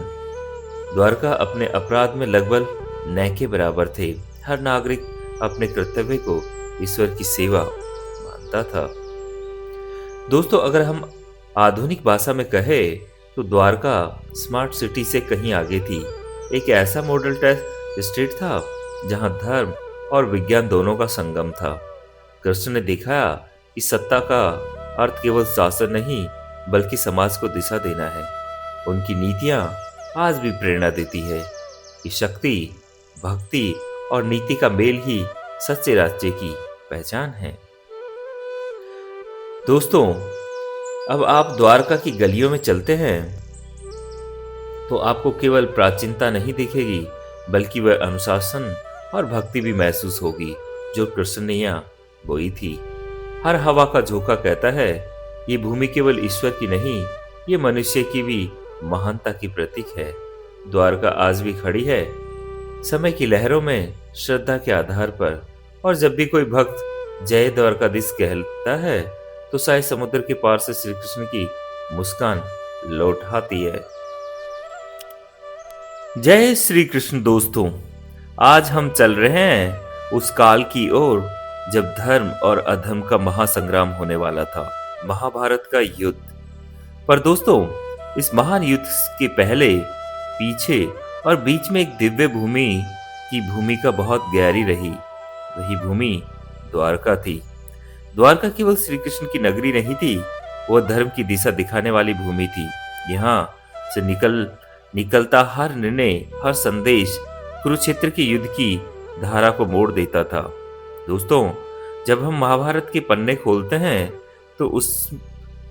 द्वारका अपने अपराध में लगभग न के बराबर थे। हर नागरिक अपने कर्तव्य को ईश्वर की सेवा मानता था। दोस्तों, अगर हम आधुनिक भाषा में कहें तो द्वारका स्मार्ट सिटी से कहीं आगे थी। एक ऐसा मॉडल टेस्ट स्टेट था जहां धर्म और विज्ञान दोनों का संगम था। कृष्ण ने दिखाया कि सत्ता का अर्थ केवल शासन नहीं बल्कि समाज को दिशा देना है। उनकी नीतियां आज भी प्रेरणा देती है कि शक्ति, भक्ति और नीति का मेल ही सच्चे राज्य की पहचान है। दोस्तों, अब आप द्वारका की गलियों में चलते हैं तो आपको केवल प्राचीनता नहीं दिखेगी, बल्कि वह अनुशासन और भक्ति भी महसूस होगी जो कृष्ण ने यहाँ बोई थी। हर हवा का झोंका कहता है, ये भूमि केवल ईश्वर की नहीं, ये मनुष्य की भी महानता की प्रतीक है। द्वारका आज भी खड़ी है, समय की लहरों में, श्रद्धा के आधार पर। और जब भी कोई भक्त जय द्वारकाधीश कहता है, तो शायद समुद्र के पार से श्री कृष्ण की मुस्कान लौट आती है। जय श्री कृष्ण दोस्तों, आज हम चल रहे हैं उस काल की ओर जब धर्म और अधर्म का महासंग्राम होने वाला था, महाभारत का युद्ध। पर दोस्तों, इस महान युद्ध के पहले, पीछे और बीच में एक दिव्य भूमि की भूमिका बहुत गहरी रही। वही भूमि द्वारका थी। द्वारका केवल श्री कृष्ण की नगरी नहीं थी, वह धर्म की दिशा दिखाने वाली भूमि थी। यहाँ से निकलता हर निर्णय, हर संदेश कुरुक्षेत्र के युद्ध की धारा को मोड़ देता था। दोस्तों, जब हम महाभारत के पन्ने खोलते हैं तो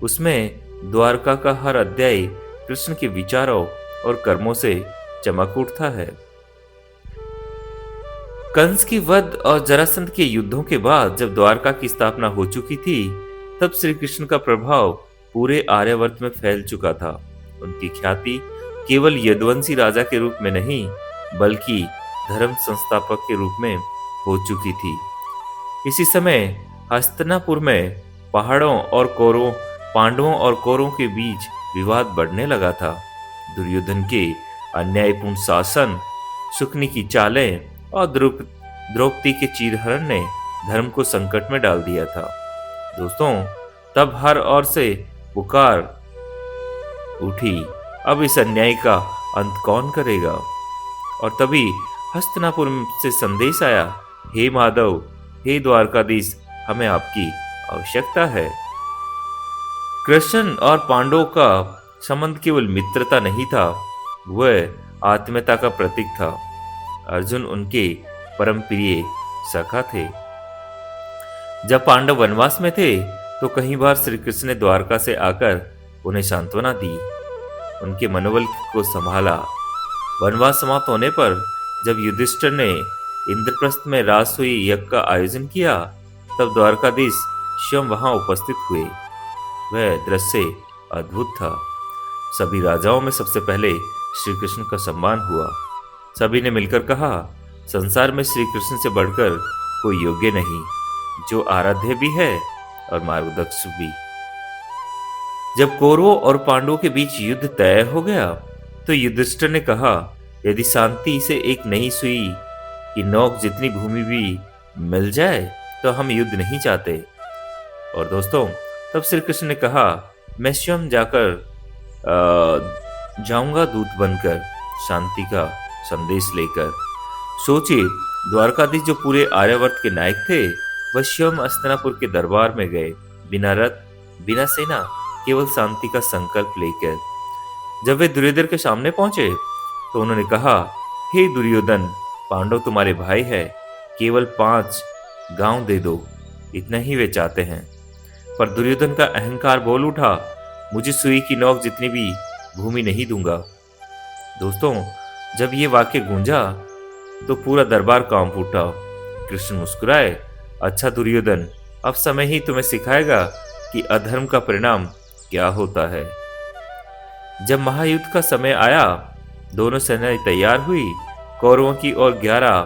उसमें द्वारका का हर अध्याय कृष्ण के विचारों और कर्मों से चमक उठता है। कंस की वध और जरासंध के युद्धों के बाद जब द्वारका की स्थापना हो चुकी थी, तब श्री कृष्ण का प्रभाव पूरे आर्यावर्त में फैल चुका था। उनकी ख्याति केवल यदुवंशी राजा के रूप में नहीं, बल्कि धर्म संस्थापक के रूप में हो चुकी थी। इसी समय हस्तिनापुर में पांडवों और कौरवों के बीच विवाद बढ़ने लगा था। दुर्योधन के अन्यायपूर्ण शासन, शुकनी की चालें और द्रौपदी के चीरहरण ने धर्म को संकट में डाल दिया था। दोस्तों, तब हर ओर से पुकार उठी, अब इस अन्याय का अंत कौन करेगा? और तभी हस्तिनापुर से संदेश आया, हे माधव, हे द्वारकाधीश, हमें आपकी आवश्यकता है। कृष्ण और पांडवों का संबंध केवल मित्रता नहीं था, वह आत्मीयता का प्रतीक था। अर्जुन उनके परम प्रिय सखा थे। जब पांडव वनवास में थे तो कई बार श्री कृष्ण ने द्वारका से आकर उन्हें सांत्वना दी, उनके मनोबल को संभाला। वनवास समाप्त होने पर जब युधिष्ठिर ने इंद्रप्रस्थ में राजसूय यज्ञ का आयोजन किया, तब द्वारकाधीश स्वयं वहां उपस्थित हुए। वह दृश्य अद्भुत था। सभी राजाओं में सबसे पहले श्री कृष्ण का सम्मान हुआ। सभी ने मिलकर कहा, संसार में श्री कृष्ण से बढ़कर कोई योग्य नहीं, जो आराध्य भी है और मार्गदर्शक भी। जब कौरवों और पांडवों के बीच युद्ध तय हो गया तो युधिष्ठिर ने कहा, यदि शांति से एक नई सुई की नोक जितनी भूमि भी मिल जाए तो हम युद्ध नहीं चाहते। और दोस्तों, तब श्री कृष्ण ने कहा, मैं स्वयं जाऊंगा दूत बनकर, शांति का संदेश लेकर। सोचिए, द्वारकाधीश जो पूरे आर्यावर्त के नायक थे, वह स्वयं हस्तिनापुर के दरबार में गए, बिना रथ, बिना सेना, केवल शांति का संकल्प लेकर। जब वे दुर्योधन के सामने पहुंचे तो उन्होंने कहा, हे दुर्योधन, पांडव तुम्हारे भाई है, केवल 5 गांव दे दो, इतना ही वे चाहते हैं। पर दुर्योधन का अहंकार बोल उठा, मुझे सुई की नोक जितनी भी भूमि नहीं दूंगा। दोस्तों, जब ये वाक्य गूंजा तो पूरा दरबार कांप उठा। कृष्ण मुस्कुराए, अच्छा दुर्योधन, अब समय ही तुम्हें सिखाएगा कि अधर्म का परिणाम क्या होता है। जब महायुद्ध का समय आया, दोनों सेनाएं तैयार हुई। कौरवों की ओर 11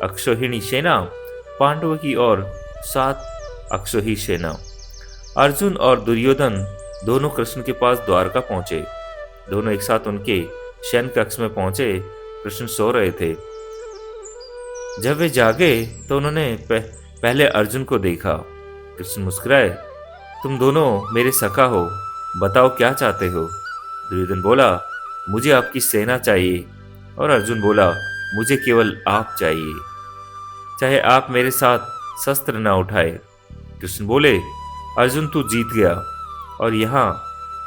अक्षौहिणी सेना, पांडवों की ओर 7 अक्षौहिणी सेना। अर्जुन और दुर्योधन दोनों कृष्ण के पास द्वारका पहुंचे। दोनों एक साथ उनके शयन कक्ष में पहुंचे। कृष्ण सो रहे थे। जब वे जागे तो उन्होंने पहले अर्जुन को देखा। कृष्ण मुस्कुराए, तुम दोनों मेरे सखा हो, बताओ क्या चाहते हो। दुर्योधन बोला, मुझे आपकी सेना चाहिए। और अर्जुन बोला, मुझे केवल आप चाहिए, चाहे आप मेरे साथ शस्त्र न उठाए। कृष्ण बोले, अर्जुन तू जीत गया। और यहाँ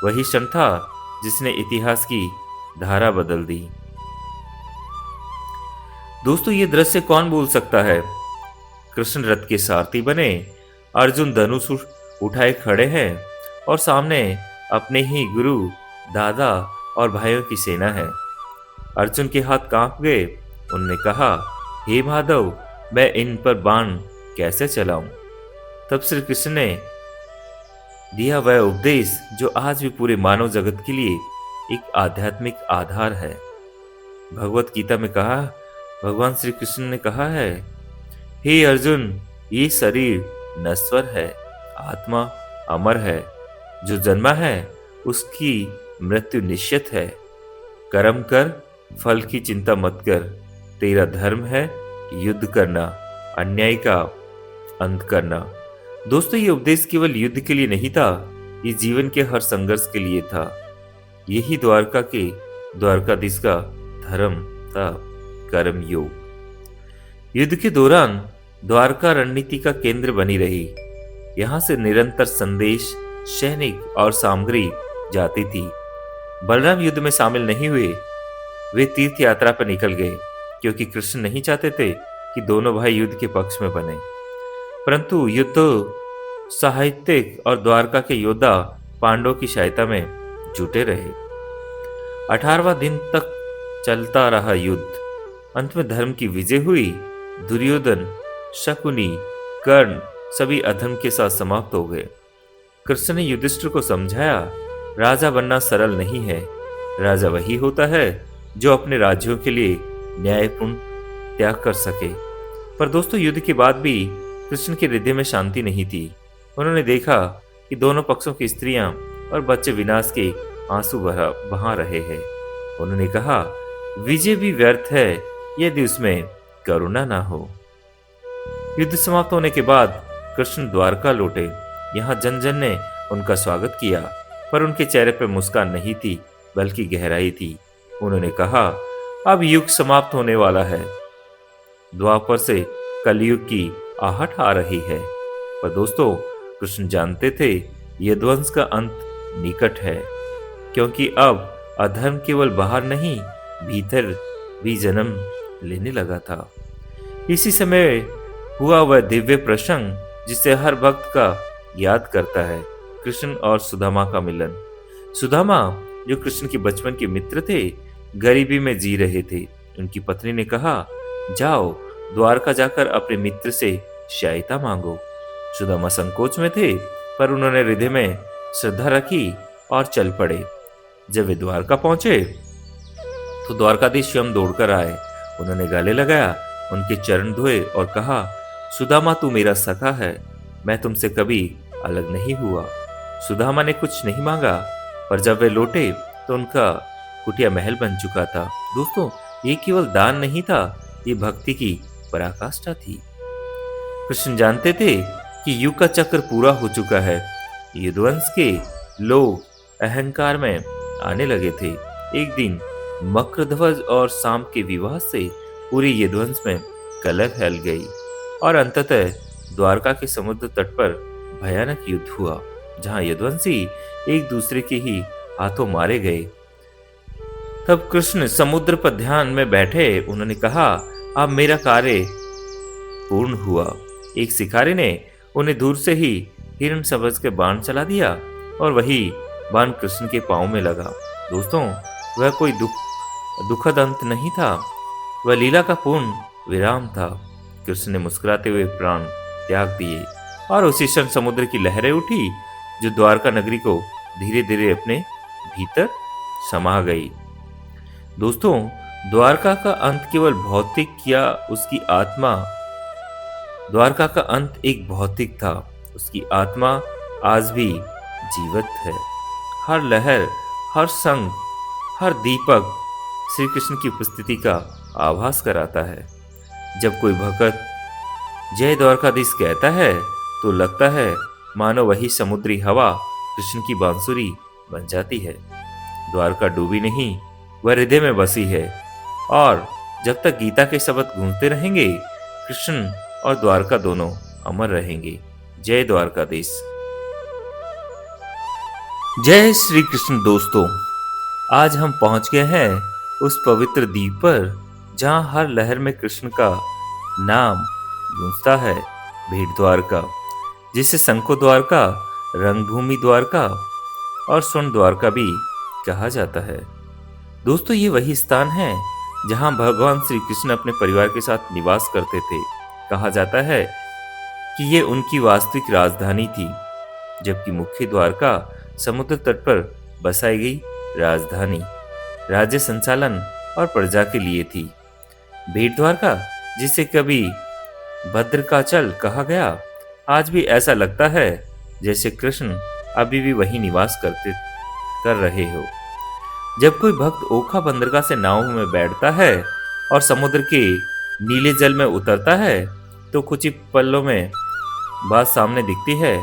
वही क्षण था जिसने इतिहास की धारा बदल दी। दोस्तों, ये दृश्य कौन भूल सकता है। कृष्ण रथ के सारथी बने, अर्जुन धनुष उठाए खड़े हैं और सामने अपने ही गुरु, दादा और भाइयों की सेना है। अर्जुन के हाथ कांप गए। उन्होंने कहा, हे माधव, मैं इन पर बाण कैसे चलाऊं? तब श्री कृष्ण ने दिया वह उपदेश जो आज भी पूरे मानव जगत के लिए एक आध्यात्मिक आधार है। भगवत गीता में कहा, भगवान श्री कृष्ण ने कहा है, हे अर्जुन, ये शरीर नश्वर है, आत्मा अमर है। जो जन्मा है उसकी मृत्यु निश्चित है। कर्म कर, फल की चिंता मत कर। तेरा धर्म है युद्ध करना, अन्याय का अंत करना। दोस्तों, ये उपदेश केवल युद्ध के लिए नहीं था, ये जीवन के हर संघर्ष के लिए था। यही द्वारकाधीश का धर्म था, कर्म योग। युद्ध के दौरान द्वारका रणनीति का केंद्र बनी रही। यहाँ से निरंतर संदेश, सैनिक और सामग्री जाती थी। बलराम युद्ध में शामिल नहीं हुए। वे तीर्थ यात्रा पर निकल गए क्योंकि कृष्ण नहीं चाहते थे कि दोनों भाई युद्ध के पक्ष में बने। परंतु युद्ध साहित्यिक और द्वारका के योद्धा पांडवों की सहायता में जुटे रहे। 18वां दिन तक चलता रहा युद्ध। अंत में धर्म की विजय हुई। दुर्योधन, शकुनी, कर्ण सभी अधर्म के साथ समाप्त हो गए। कृष्ण ने युधिष्ठिर को समझाया, राजा बनना सरल नहीं है। राजा वही होता है जो अपने राज्यों के लिए न्यायपूर्ण त्याग कर सके। पर दोस्तों, युद्ध के बाद भी कृष्ण के हृदय में शांति नहीं थी। उन्होंने देखा कि दोनों पक्षों की स्त्रियां और बच्चे विनाश के आंसू बहा रहे हैं। उन्होंने कहा, विजय भी व्यर्थ है यदि उसमें करुणा ना हो। युद्ध समाप्त होने के बाद कृष्ण द्वारका लौटे। यहाँ जन जन ने उनका स्वागत किया, पर उनके चेहरे पर मुस्कान नहीं थी, बल्कि गहराई थी। उन्होंने कहा, अब युग समाप्त होने वाला है। द्वापर से कलयुग की आहट आ रही है। पर दोस्तों, कृष्ण जानते थे यदुवंश का अंत निकट है, क्योंकि अब अधर्म केवल बाहर नहीं, भीतर भी जन्म लेने लगा था। इसी समय हुआ वह दिव्य प्रसंग जिसे हर भक्त का याद करता है, कृष्ण और सुदामा का मिलन। सुदामा, जो कृष्ण के बचपन के मित्र थे, गरीबी में जी रहे थे। उनकी पत्नी ने कहा, जाओ द्वारका जाकर अपने मित्र से सहायता मांगो। सुदामा संकोच में थे, पर उन्होंने हृदय में श्रद्धा रखी और चल पड़े। जब वे द्वारका पहुंचे तो द्वारकाधीश स्वयं दौड़कर आए। उन्होंने गले लगाया, उनके चरण धोए और कहा, सुदामा, तू मेरा सखा है, मैं तुमसे कभी अलग नहीं हुआ। सुदामा ने कुछ नहीं मांगा, पर जब वे लौटे तो उनका कुटिया महल बन चुका था। दोस्तों, ये केवल दान नहीं था, ये भक्ति की पराकाष्ठा थी। कृष्ण जानते थे कि युग का चक्र पूरा हो चुका है। यदुवंश के लोग अहंकार में आने लगे थे। एक दिन मक्रध्वज और शाम के विवाह से पूरी यदुवंश में कलह फैल गई और अंततः द्वारका के समुद्र तट पर भयानक युद्ध हुआ, जहां यदुवंशी एक दूसरे के ही हाथों मारे गए। तब कृष्ण समुद्र पर ध्यान में बैठे। उन्होंने कहा, अब मेरा कार्य पूर्ण हुआ। एक शिकारी ने उन्हें दूर से ही हिरण समझ के बाण चला दिया और वही बाण कृष्ण के पांव में लगा। दोस्तों, वह कोई दुखद अंत नहीं था, वह लीला का पूर्ण विराम था। कृष्ण ने मुस्कुराते हुए प्राण त्याग दिए और उसी क्षण समुद्र की लहरें उठी, जो द्वारका नगरी को धीरे धीरे अपने भीतर समा गई। दोस्तों, द्वारका का अंत केवल भौतिक या उसकी आत्मा, द्वारका का अंत एक भौतिक था, उसकी आत्मा आज भी जीवित है। हर लहर, हर संग, हर दीपक श्री कृष्ण की उपस्थिति का आभास कराता है। जब कोई भक्त जय द्वारकाधीश कहता है तो लगता है मानो वही समुद्री हवा कृष्ण की बांसुरी बन जाती है। द्वारका डूबी नहीं, वह हृदय में बसी है, और जब तक गीता के शब्द गूंजते रहेंगे, कृष्ण और द्वारका दोनों अमर रहेंगे। जय द्वारकाधीश। जय श्री कृष्ण। दोस्तों, आज हम पहुंच गए हैं उस पवित्र द्वीप पर जहां हर लहर में कृष्ण का नाम गूंजता है। भेंट द्वारका, जिसे शंखो द्वारका रंगभूमि द्वारका और स्वर्ण द्वारका भी कहा जाता है। दोस्तों, ये वही स्थान है जहां भगवान श्री कृष्ण अपने परिवार के साथ निवास करते थे। कहा जाता है कि ये उनकी वास्तविक राजधानी थी, जबकि मुख्य द्वारका समुद्र तट पर बसाई गई राजधानी, राज्य संचालन और प्रजा के लिए थी। भेट द्वारका, जिसे कभी भद्रकाचल कहा गया, आज भी ऐसा लगता है जैसे कृष्ण अभी भी वही निवास कर रहे हो। जब कोई भक्त ओखा बंदरगाह से नाव में बैठता है और समुद्र के नीले जल में उतरता है, तो कुछ ही पलों में बात सामने दिखती है,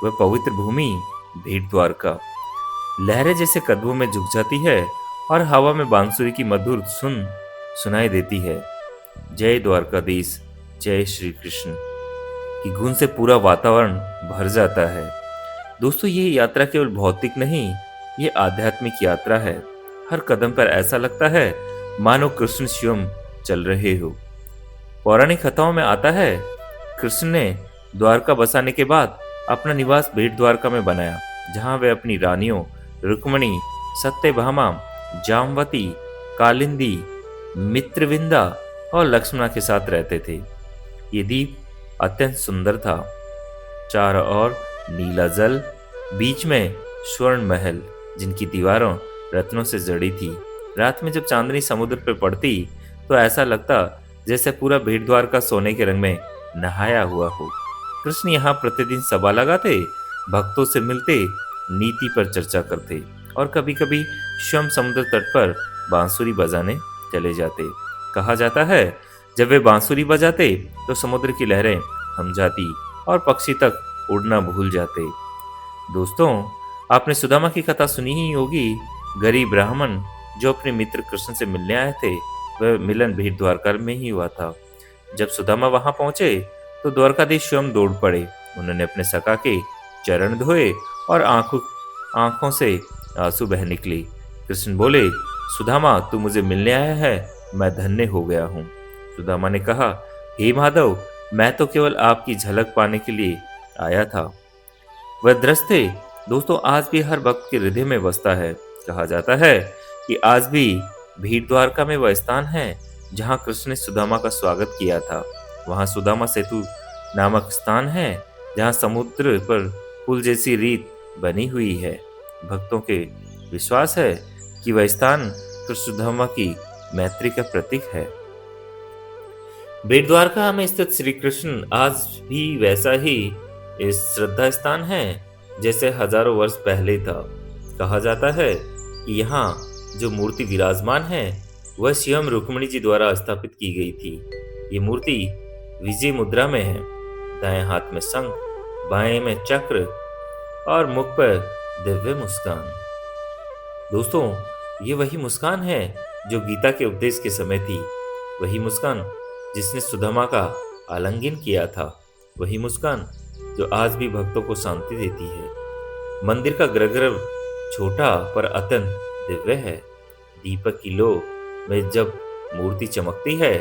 वह पवित्र भूमि भेट द्वारका। लहरें जैसे कदमों में झुक जाती है और हवा में बांसुरी की मधुर सुनाई देती है। जय द्वारकाधीश, जय श्री कृष्ण की गुण से पूरा वातावरण भर जाता है। दोस्तों, ये यात्रा केवल भौतिक नहीं, ये आध्यात्मिक यात्रा है। हर कदम पर ऐसा लगता है मानो कृष्ण स्वयं चल रहे हो। पौराणिक कथाओं में आता है, कृष्ण ने द्वारका बसाने के बाद अपना निवास भेट द्वारका में बनाया, जहां वे अपनी रानियों रुक्मणी, सत्यभामा, जामवती, कालिंदी, मित्रविंदा और लक्ष्मणा के साथ रहते थे। ये द्वीप अत्यंत सुंदर था। चारों ओर नीला जल, बीच में स्वर्ण महल जिनकी दीवारों रत्नों से जड़ी थी। रात में जब चांदनी समुद्र पर पड़ती तो ऐसा लगता जैसे पूरा भेट द्वारका सोने के रंग में नहाया हुआ हो। कृष्ण यहाँ प्रतिदिन सभा लगाते, भक्तों से मिलते, नीति पर चर्चा करते और कभी कभी स्वयं समुद्र तट पर बांसुरी बजाने चले जाते। कहा जाता है, जब वे बांसुरी बजाते तो समुद्र की लहरें थम जाती और पक्षी तक उड़ना भूल जाते। दोस्तों, आपने सुदामा की कथा सुनी ही होगी। गरीब ब्राह्मण जो अपने मित्र कृष्ण से मिलने आए थे, वह मिलन भेट द्वारका में ही हुआ था। जब सुदामा वहां पहुंचे तो द्वारकाधीश स्वयं दौड़ पड़े। उन्होंने अपने सखा के चरण धोए और आंखों से आंसू बह निकले। कृष्ण बोले, सुदामा, तू मुझे मिलने आया है, मैं धन्य हो गया हूँ। सुदामा ने कहा, हे माधव, मैं तो केवल आपकी झलक पाने के लिए आया था। वह दृश्य दोस्तों आज भी हर भक्त के हृदय में बसता है। कहा जाता है कि आज भी भेट द्वारका में वह स्थान है जहां कृष्ण ने सुदामा का स्वागत किया था। वहां सुदामा सेतु नामक स्थान है जहां समुद्र पर पुल जैसी रीत बनी हुई है। भक्तों के विश्वास है कि वह स्थान कृष्ण सुदामा की मैत्री का प्रतीक है। भेट द्वारका में स्थित श्री कृष्ण आज भी वैसा ही इस श्रद्धा स्थान है जैसे हजारों वर्ष पहले था। कहा जाता है कि यहाँ जो मूर्ति विराजमान है वह स्वयं रुक्मिणी जी द्वारा स्थापित की गई थी। ये मूर्ति विजय मुद्रा में है, दाएं हाथ में शंख, बाएं में चक्र और मुख पर दिव्य मुस्कान। दोस्तों, ये वही मुस्कान है जो गीता के उपदेश के समय थी, वही मुस्कान जिसने सुदामा का आलिंगन किया था, वही मुस्कान जो आज भी भक्तों को शांति देती है। मंदिर का गर्भगृह छोटा पर अत्यंत दिव्य है। दीपक की लो में जब मूर्ति चमकती है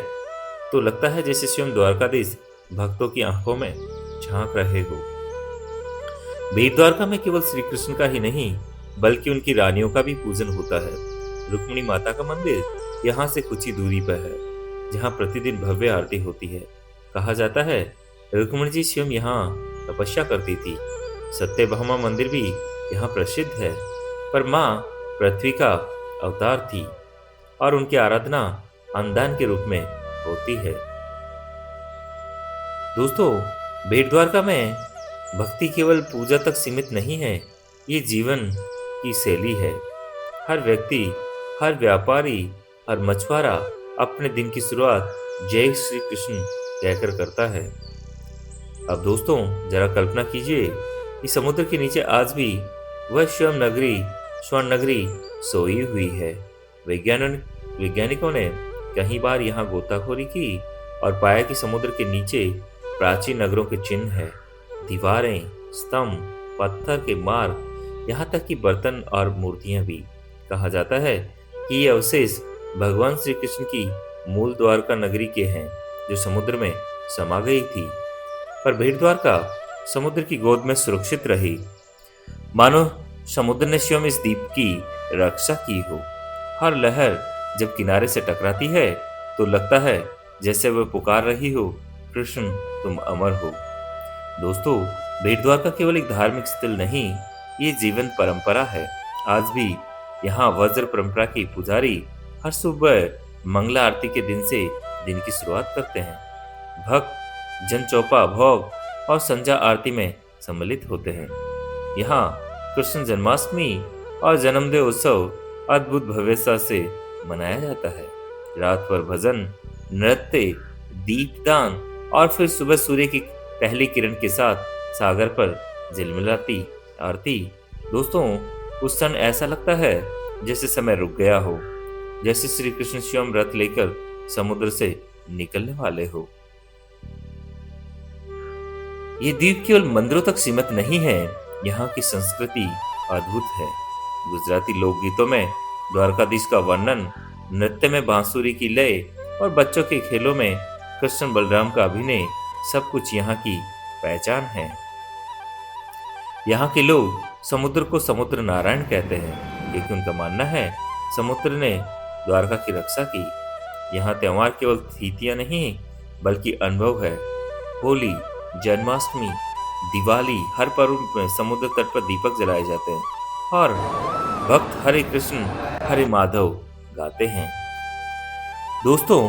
तो लगता है जैसे स्वयं द्वारकाधीश भक्तों की आंखों में झांक रहे हो। भेट द्वारका में केवल श्री कृष्ण का ही नहीं बल्कि उनकी रानियों का भी पूजन होता है। रुक्मिणी माता का मंदिर यहाँ से कुछ ही दूरी पर है, जहाँ प्रतिदिन भव्य आरती होती है। कहा जाता है रुक्मिणी जी स्वयं यहाँ तपस्या करती थी। सत्यभामा मंदिर भी यहाँ प्रसिद्ध है, पर माँ पृथ्वी का अवतार थी और उनकी आराधना अनुदान के रूप में होती है। दोस्तों, भेट द्वारका में भक्ति केवल पूजा तक सीमित नहीं है, ये जीवन की शैली है। हर व्यक्ति, हर व्यापारी, हर मछुआरा अपने दिन की शुरुआत जय श्री कृष्ण कहकर करता है। अब दोस्तों, जरा कल्पना कीजिए कि समुद्र के नीचे आज भी वह स्वर्ण नगरी सोई हुई है। वैज्ञानिकों ने कई बार यहाँ गोताखोरी की और पाया कि समुद्र के नीचे प्राचीन नगरों के चिन्ह है, दीवारें, स्तंभ, पत्थर के मार्ग, यहाँ तक कि बर्तन और मूर्तियां भी। कहा जाता है कि ये अवशेष भगवान श्री कृष्ण की मूल द्वारका नगरी के हैं, जो समुद्र में समा गई थी। पर भेट द्वारका समुद्र की गोद में सुरक्षित रही मानो समुद्र ने स्वयं इस द्वीप की रक्षा की हो। हर लहर जब किनारे से टकराती है तो लगता है जैसे वह पुकार रही हो, कृष्ण तुम अमर हो। दोस्तों, बेट द्वारका केवल एक धार्मिक स्थल नहीं, ये जीवंत परंपरा है। आज भी यहाँ वज्र परंपरा के पुजारी हर सुबह मंगला आरती के दिन से दिन की शुरुआत करते हैं। भक्त जन चौपा भोग और संध्या आरती में सम्मिलित होते हैं। यहाँ कृष्ण जन्माष्टमी और जन्मदिन उत्सव अद्भुत भव्यता से मनाया जाता है। रात भर भजन, नृत्य, दीपदान और फिर सुबह सूर्य की पहली किरण के साथ सागर पर झिलमिलाती आरती। दोस्तों, उस क्षण ऐसा लगता है जैसे समय रुक गया हो, जैसे श्री कृष्ण स्वयं रथ लेकर समुद्र से निकलने वाले हो। ये द्वीप केवल मंदिरों तक सीमित नहीं है, यहाँ की संस्कृति अद्भुत है। गुजराती लोकगीतों में द्वारकाधीश का वर्णन, नृत्य में बांसुरी की लय और बच्चों के खेलों में कृष्ण बलराम का अभिनय, सब कुछ यहाँ की पहचान है। यहाँ के लोग समुद्र को समुद्र नारायण कहते हैं, क्योंकि उनका मानना है समुद्र ने द्वारका की रक्षा की। यहाँ त्योहार केवल तिथियां नहीं बल्कि अनुभव है। होली, जन्माष्टमी, दिवाली, हर पर्व में समुद्र तट पर दीपक जलाए जाते हैं और भक्त हरे कृष्ण हरे माधव गाते हैं। दोस्तों,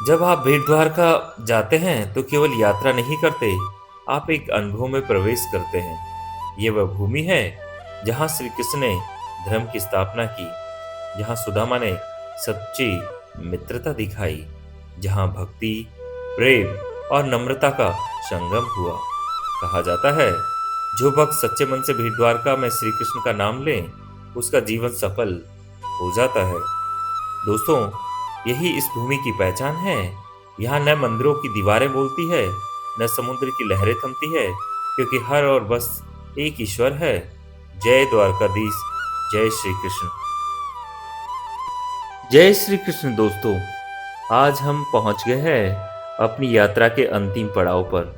जब आप बेट द्वारका जाते हैं तो केवल यात्रा नहीं करते, आप एक अनुभव में प्रवेश करते हैं। ये वह भूमि है जहाँ श्री कृष्ण ने धर्म की स्थापना की, जहाँ सुदामा ने सच्ची मित्रता दिखाई, जहाँ भक्ति, प्रेम और नम्रता का संगम हुआ। कहा जाता है जो भक्त सच्चे मन से बेट द्वारका में श्री कृष्ण का नाम ले, उसका जीवन सफल हो जाता है। दोस्तों, यही इस भूमि की पहचान है। यहाँ न मंदिरों की दीवारें बोलती है, न समुद्र की लहरें थमती है, क्योंकि हर ओर बस एक ईश्वर है। जय द्वारकाधीश, जय श्री कृष्ण। जय श्री कृष्ण। दोस्तों, आज हम पहुंच गए हैं अपनी यात्रा के अंतिम पड़ाव पर,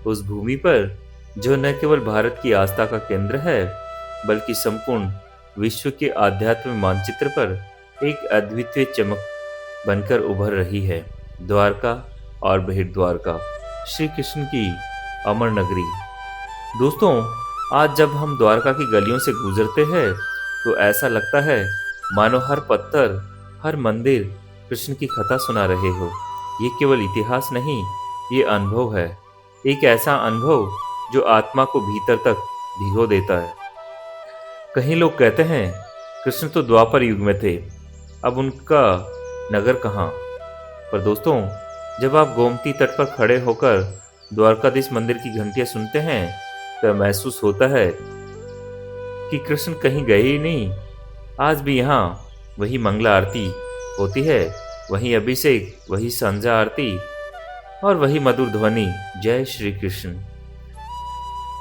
उस भूमि पर जो न केवल भारत की आस्था का केंद्र है बल्कि संपूर्ण विश्व के आध्यात्म मानचित्र पर एक अद्वितीय चमक बनकर उभर रही है। द्वारका और बेट द्वारका, श्री कृष्ण की अमर नगरी। दोस्तों, आज जब हम द्वारका की गलियों से गुजरते हैं तो ऐसा लगता है मानो हर पत्थर, हर मंदिर कृष्ण की कथा सुना रहे हो। ये केवल इतिहास नहीं, ये अनुभव है, एक ऐसा अनुभव जो आत्मा को भीतर तक भिगो देता है। कहीं लोग कहते हैं कृष्ण तो द्वापर युग में थे, अब उनका नगर कहाँ। पर दोस्तों, जब आप गोमती तट पर खड़े होकर द्वारकाधीश मंदिर की घंटियां सुनते हैं तो महसूस होता है कि कृष्ण कहीं गए ही नहीं। आज भी यहाँ वही मंगला आरती होती है, वही अभिषेक, वही संध्या आरती और वही मधुर ध्वनि, जय श्री कृष्ण।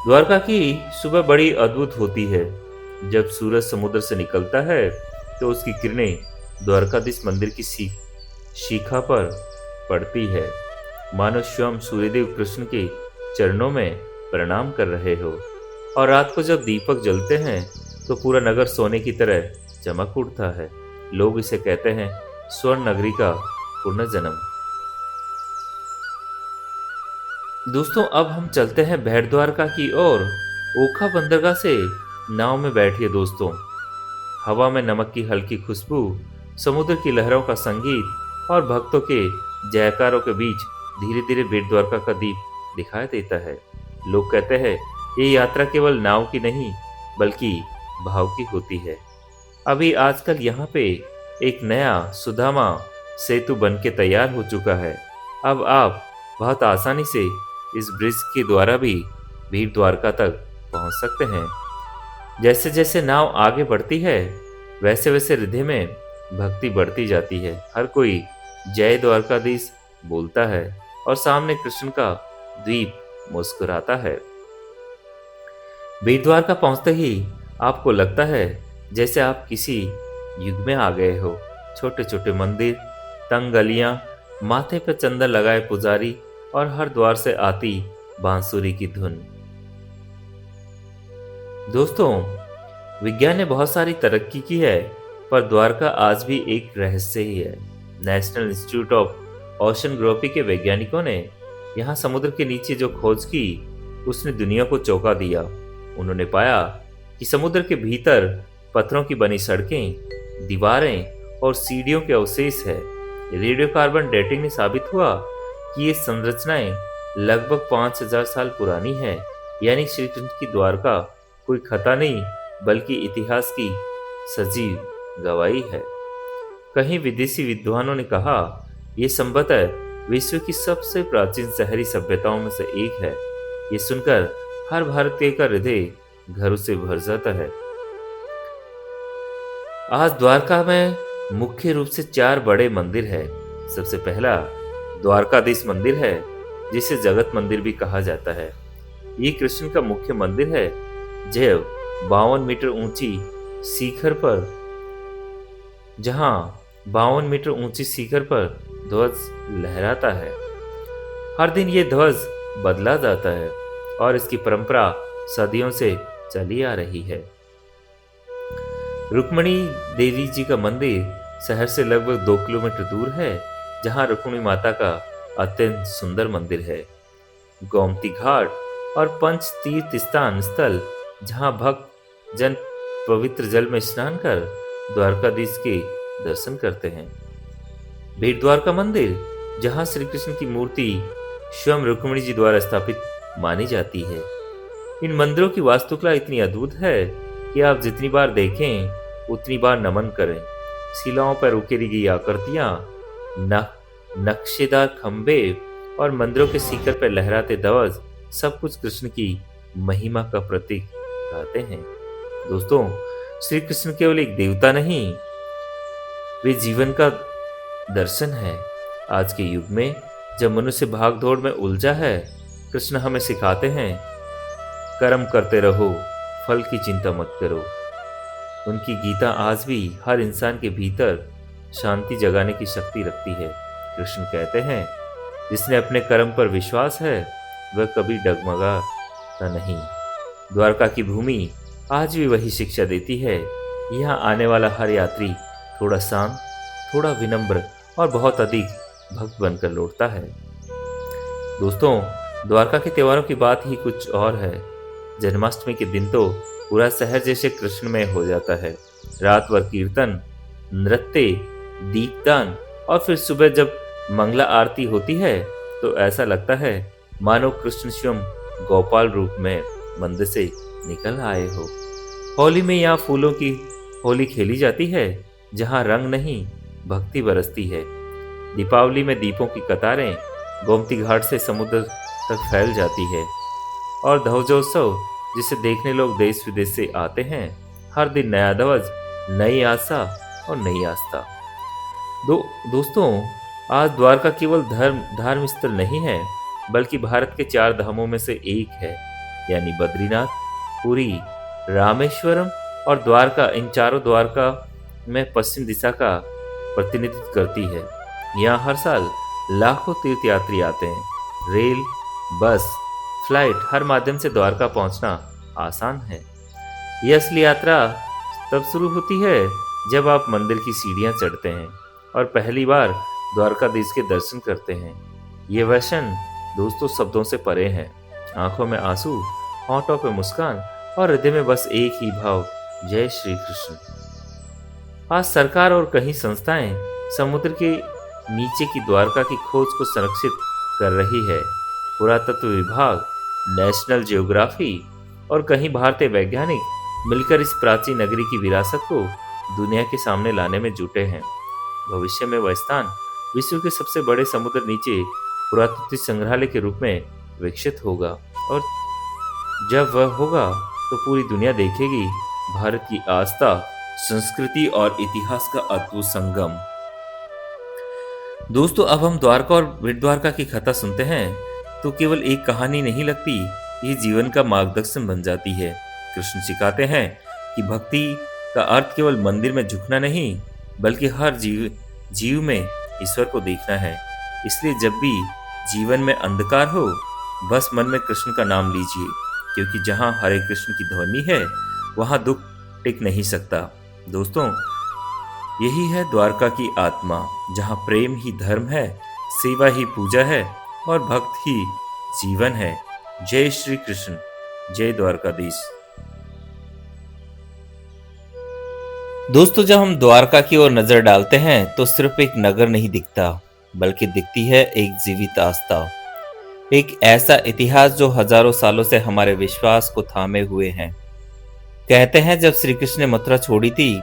द्वारका की सुबह बड़ी अद्भुत होती है। जब सूरज समुद्र से निकलता है तो उसकी किरणें द्वारकाधीश मंदिर की शिखा पर पड़ती है, मानो स्वयं सूर्यदेव कृष्ण के चरणों में प्रणाम कर रहे हो। और रात को जब दीपक जलते हैं तो पूरा नगर सोने की तरह चमक उठता है। लोग इसे कहते हैं स्वर्ण नगरी का पुनर्जन्म। दोस्तों, अब हम चलते हैं बेट द्वारका की ओर। ओखा बंदरगाह से नाव में बैठिए दोस्तों। हवा में नमक की हल्की खुशबू, समुद्र की लहरों का संगीत और भक्तों के जयकारों के बीच धीरे धीरे बेट द्वारका का दीप दिखाई देता है। लोग कहते हैं ये यात्रा केवल नाव की नहीं बल्कि भाव की होती है। अभी आजकल यहाँ पे एक नया सुदामा सेतु बन के तैयार हो चुका है। अब आप बहुत आसानी से इस ब्रिज के द्वारा भी बेट द्वारका तक पहुँच सकते हैं। जैसे जैसे नाव आगे बढ़ती है वैसे वैसे हृदय में भक्ति बढ़ती जाती है। हर कोई जय द्वारकाधीश बोलता है और सामने कृष्ण का द्वीप मुस्कुराता है। बेट द्वारका पहुंचते ही आपको लगता है जैसे आप किसी युग में आ गए हो। छोटे छोटे मंदिर, तंग गलियां, माथे पर चंदन लगाए पुजारी और हर द्वार से आती बांसुरी की धुन। दोस्तों, विज्ञान ने बहुत सारी तरक्की की है, पर द्वारका आज भी एक रहस्य ही है। नेशनल इंस्टीट्यूट ऑफ ओशनग्राफी के वैज्ञानिकों ने यहाँ समुद्र के नीचे जो खोज की, उसने दुनिया को चौंका दिया। उन्होंने पाया कि समुद्र के भीतर पत्थरों की बनी सड़कें, दीवारें और सीढ़ियों के अवशेष है। रेडियोकार्बन डेटिंग ने साबित हुआ कि ये संरचनाएं लगभग 5000 साल पुरानी है। यानी श्री कृष्ण की द्वारका कोई खता नहीं, बल्कि इतिहास की सजीव गवाही है। कहीं विदेशी विद्वानों ने कहा, यह संभवतः विश्व की सबसे प्राचीन शहरी सभ्यताओं में से एक है। ये सुनकर हर भारतीय का हृदय गर्व से भर जाता है। आज द्वारका में मुख्य रूप से 4 बड़े मंदिर है। सबसे पहला द्वारकाधीश मंदिर है, जिसे जगत मंदिर भी कहा जाता है। ये कृष्ण का मुख्य मंदिर है, जो 52 मीटर ऊंची शिखर पर जहां 52 मीटर ऊंची शिखर पर ध्वज लहराता है। हर दिन ये ध्वज बदला जाता है और इसकी परंपरा सदियों से चली आ रही है। रुक्मिणी देवी जी का मंदिर शहर से लगभग 2 किलोमीटर दूर है, जहां रुक्मिणी माता का अत्यंत सुंदर मंदिर है। गोमती घाट और पंच तीर्थ स्थान स्थल, जहां भक्त जन पवित्र जल में स्नान कर द्वारकाधीश के दर्शन करते हैं। बेट द्वारका मंदिर, जहां श्री कृष्ण की मूर्ति स्वयं रुक्मिणी जी द्वारा स्थापित मानी जाती है। इन मंदिरों की वास्तुकला इतनी अद्भुत है कि आप जितनी बार देखें उतनी बार नमन करें। शिलाओं पर उकेरी गई आकृतियां, नक्शेदार खंबे और मंदिरों के शिखर पर लहराते ध्वज, सब कुछ कृष्ण की महिमा का प्रतीक कहते हैं। दोस्तों, श्री कृष्ण केवल एक देवता नहीं, वे जीवन का दर्शन है। आज के युग में जब मनुष्य भागदौड़ में उलझा है, कृष्ण हमें सिखाते हैं, कर्म करते रहो, फल की चिंता मत करो। उनकी गीता आज भी हर इंसान के भीतर शांति जगाने की शक्ति रखती है। कृष्ण कहते हैं, जिसने अपने कर्म पर विश्वास है, वह कभी डगमगाता नहीं। द्वारका की भूमि आज भी वही शिक्षा देती है। यहाँ आने वाला हर यात्री थोड़ा शांत, थोड़ा विनम्र और बहुत अधिक भक्त बनकर लौटता है। दोस्तों, द्वारका के त्योहारों की बात ही कुछ और है। जन्माष्टमी के दिन तो पूरा शहर जैसे कृष्णमय हो जाता है। रात भर कीर्तन, नृत्य, दीपदान और फिर सुबह जब मंगला आरती होती है तो ऐसा लगता है मानो कृष्ण स्वयं गोपाल रूप में मंदिर से निकल आए हो। होली में यहाँ फूलों की होली खेली जाती है, जहाँ रंग नहीं भक्ति बरसती है। दीपावली में दीपों की कतारें गोमती घाट से समुद्र तक फैल जाती है और ध्वजोत्सव, जिसे देखने लोग देश विदेश से आते हैं। हर दिन नया ध्वज, नई आशा और नई आस्था। दोस्तों, आज द्वारका केवल धार्मिक स्थल नहीं है, बल्कि भारत के 4 धामों में से एक है। यानी बद्रीनाथ, पुरी, रामेश्वरम और द्वारका, इन चारों द्वारका में पश्चिम दिशा का प्रतिनिधित्व करती है। यहाँ हर साल लाखों तीर्थयात्री आते हैं। रेल, बस, फ्लाइट, हर माध्यम से द्वारका पहुंचना आसान है। यह असली यात्रा तब शुरू होती है जब आप मंदिर की सीढ़ियां चढ़ते हैं और पहली बार द्वारकाधीश के दर्शन करते हैं। ये वह क्षण दोस्तों शब्दों से परे है। आंखों में आंसू, होठों पे मुस्कान और हृदय में बस एक ही भाव, जय श्री कृष्ण। आज सरकार और कई संस्थाएं समुद्र के नीचे की द्वारका की खोज को संरक्षित कर रही है। पुरातत्व विभाग, नेशनल ज्योग्राफी और कई भारतीय वैज्ञानिक मिलकर इस प्राचीन नगरी की विरासत को दुनिया के सामने लाने में जुटे हैं। भविष्य में वह स्थान विश्व के सबसे बड़े समुद्र नीचे पुरातत्व संग्रहालय के रूप में विकसित होगा और जब वह होगा तो पूरी दुनिया देखेगी भारत की आस्था, संस्कृति और इतिहास का अद्भुत संगम। दोस्तों, अब हम द्वारका और बेट द्वारका की कथा सुनते हैं तो केवल एक कहानी नहीं लगती, ये जीवन का मार्गदर्शन बन जाती है। कृष्ण सिखाते हैं कि भक्ति का अर्थ केवल मंदिर में झुकना नहीं, बल्कि हर जीव में ईश्वर को देखना है। इसलिए जब भी जीवन में अंधकार हो, बस मन में कृष्ण का नाम लीजिए क्योंकि जहाँ हरे कृष्ण की ध्वनि है वहाँ दुख टिक नहीं सकता। दोस्तों, यही है द्वारका की आत्मा, जहाँ प्रेम ही धर्म है, सेवा ही पूजा है और भक्त ही जीवन है। जय श्री कृष्ण, जय द्वारकाधीश। दोस्तों, जब हम द्वारका की ओर नजर डालते हैं तो सिर्फ एक नगर नहीं दिखता, बल्कि दिखती है एक जीवित आस्था, एक ऐसा इतिहास जो हजारों सालों से हमारे विश्वास को थामे हुए हैं। कहते हैं जब श्री कृष्ण ने मथुरा छोड़ी थी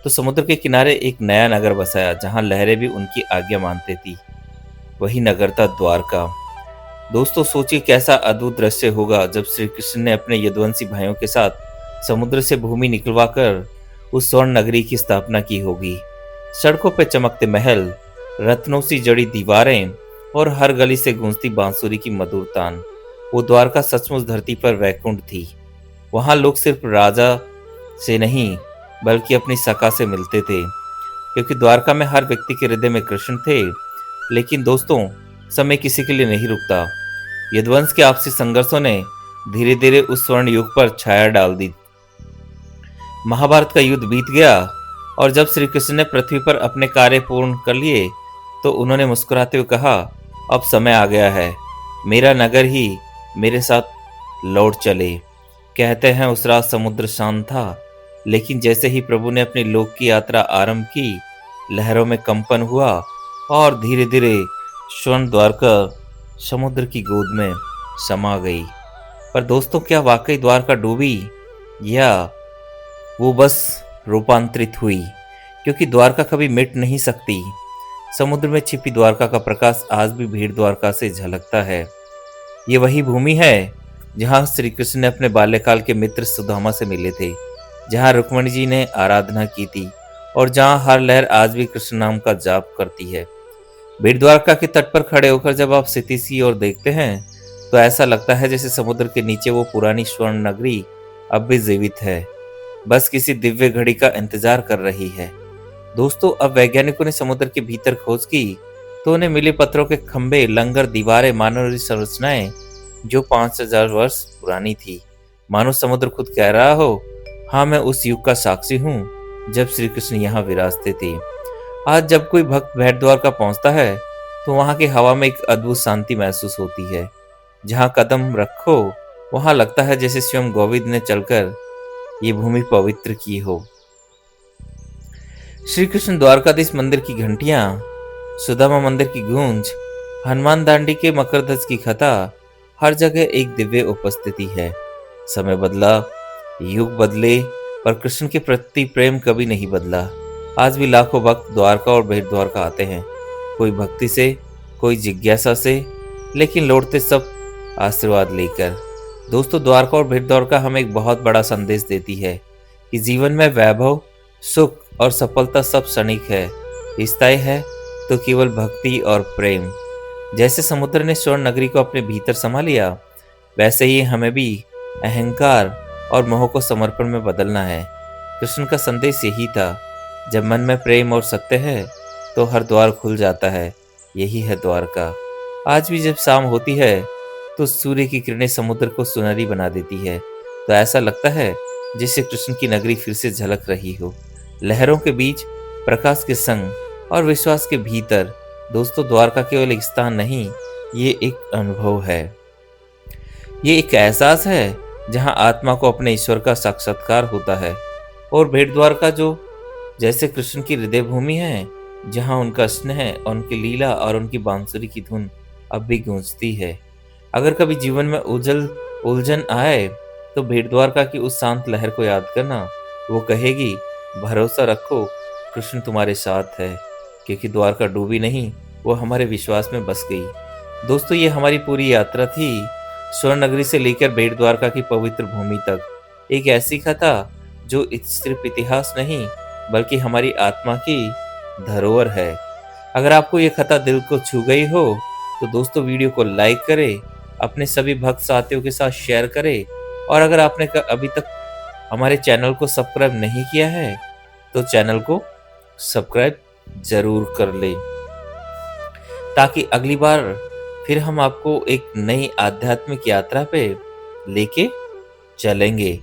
तो समुद्र के किनारे एक नया नगर बसाया, जहां लहरें भी उनकी आज्ञा मानती थी। वही नगर था द्वारका। दोस्तों, सोचिए कैसा अद्भुत दृश्य होगा जब श्री कृष्ण ने अपने यदुवंशी भाइयों के साथ समुद्र से भूमि निकलवाकर उस स्वर्ण नगरी की स्थापना की होगी। सड़कों पे चमकते महल, रत्नों से जड़ी दीवारें और हर गली से गूंजती बांसुरी की मधुर तान। वो द्वारका सचमुच धरती पर वैकुंठ थी। वहां लोग सिर्फ राजा से नहीं बल्कि अपनी सखा से मिलते थे, क्योंकि द्वारका में हर व्यक्ति के हृदय में कृष्ण थे। लेकिन दोस्तों, समय किसी के लिए नहीं रुकता। यदुवंश के आपसी संघर्षों ने धीरे धीरे उस स्वर्ण युग पर छाया डाल दी। महाभारत का युद्ध बीत गया और जब श्री कृष्ण ने पृथ्वी पर अपने कार्य पूर्ण कर लिए तो उन्होंने मुस्कुराते हुए कहा, अब समय आ गया है, मेरा नगर ही मेरे साथ लौट चले। कहते हैं उस रात समुद्र शांत था, लेकिन जैसे ही प्रभु ने अपनी लोक की यात्रा आरंभ की, लहरों में कंपन हुआ और धीरे धीरे स्वर्ण द्वारका समुद्र की गोद में समा गई। पर दोस्तों, क्या वाकई द्वारका डूबी या वो बस रूपांतरित हुई? क्योंकि द्वारका कभी मिट नहीं सकती। समुद्र में छिपी द्वारका का प्रकाश आज भी भीड़ द्वारका से झलकता है। ये वही भूमि है जहां श्री कृष्ण ने अपने बाल्यकाल के मित्र सुदामा से मिले थे, जहां रुक्मणी जी ने आराधना की थी और जहां हर लहर आज भी कृष्ण नाम का जाप करती है। भीड़ द्वारका के तट पर खड़े होकर जब आप सिटी की ओर देखते हैं तो ऐसा लगता है जैसे समुद्र के नीचे वो पुरानी स्वर्ण नगरी अब भी जीवित है, बस किसी दिव्य घड़ी का इंतजार कर रही है। दोस्तों, अब वैज्ञानिकों ने समुद्र के भीतर खोज की तो उन्हें मिले पत्थरों के खंभे, लंगर, दीवारें, मानव संरचनाएं जो 5000 वर्ष पुरानी थी। मानो समुद्र खुद कह रहा हो, हाँ, मैं उस युग का साक्षी हूँ जब श्री कृष्ण यहाँ विराजते थे। आज जब कोई भक्त भेड़ द्वारका पहुंचता है तो वहां की हवा में एक अद्भुत शांति महसूस होती है। जहां कदम रखो वहां लगता है जैसे स्वयं गोविंद ने चलकर ये भूमि पवित्र की हो। श्री कृष्ण द्वारकाधीश मंदिर की घंटियां, सुदामा मंदिर की गूंज, हनुमान दांडी के मकरध्वज की कथा, हर जगह एक दिव्य उपस्थिति है। समय बदला, युग बदले, पर कृष्ण के प्रति प्रेम कभी नहीं बदला। आज भी लाखों भक्त द्वारका और भेड़ द्वारका आते हैं, कोई भक्ति से, कोई जिज्ञासा से, लेकिन लौटते सब आशीर्वाद लेकर। दोस्तों, द्वारका और भेड़ द्वारका हमें एक बहुत बड़ा संदेश देती है कि जीवन में वैभव, सुख और सफलता सब क्षणिक है। स्थायी है तो केवल भक्ति और प्रेम। जैसे समुद्र ने स्वर्ण नगरी को अपने भीतर समा लिया, वैसे ही हमें भी अहंकार और मोह को समर्पण में बदलना है। कृष्ण का संदेश यही था, जब मन में प्रेम और सत्य है तो हर द्वार खुल जाता है। यही है द्वारका। आज भी जब शाम होती है तो सूर्य की किरणें समुद्र को सुनहरी बना देती है, तो ऐसा लगता है जैसे कृष्ण की नगरी फिर से झलक रही हो, लहरों के बीच, प्रकाश के संग और विश्वास के भीतर। दोस्तों, द्वारका केवल एक स्थान नहीं, ये एक अनुभव है, ये एक एहसास है जहां आत्मा को अपने ईश्वर का साक्षात्कार होता है। और भेड़ द्वारका जो जैसे कृष्ण की हृदय भूमि है, जहां उनका स्नेह और उनकी लीला और उनकी बांसुरी की धुन अब भी गूंजती है। अगर कभी जीवन में उलझन आए तो भेड़ द्वारका की उस शांत लहर को याद करना। वो कहेगी, भरोसा रखो, कृष्ण तुम्हारे साथ है, क्योंकि द्वारका डूबी नहीं, वो हमारे विश्वास में बस गई। दोस्तों, ये हमारी पूरी यात्रा थी, स्वर्ण नगरी से लेकर भेड़ द्वारका की पवित्र भूमि तक। एक ऐसी कथा जो सिर्फ इतिहास नहीं बल्कि हमारी आत्मा की धरोहर है। अगर आपको ये कथा दिल को छू गई हो तो दोस्तों, वीडियो को लाइक करें, अपने सभी भक्त साथियों के साथ शेयर करें, और अगर आपने अभी तक हमारे चैनल को सब्सक्राइब नहीं किया है तो चैनल को सब्सक्राइब जरूर कर लें, ताकि अगली बार फिर हम आपको एक नई आध्यात्मिक यात्रा पे लेके चलेंगे।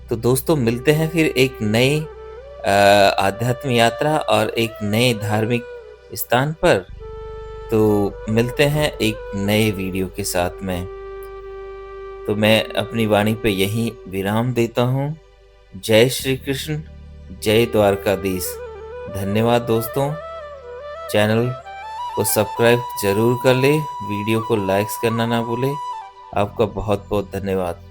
तो दोस्तों मिलते हैं फिर एक नई आध्यात्म यात्रा और एक नए धार्मिक स्थान पर। तो मिलते हैं एक नए वीडियो के साथ में। तो मैं अपनी वाणी पे यहीं विराम देता हूँ। जय श्री कृष्ण, जय द्वारकाधीश। धन्यवाद दोस्तों। चैनल को सब्सक्राइब जरूर कर ले, वीडियो को लाइक्स करना ना भूले। आपका बहुत बहुत धन्यवाद।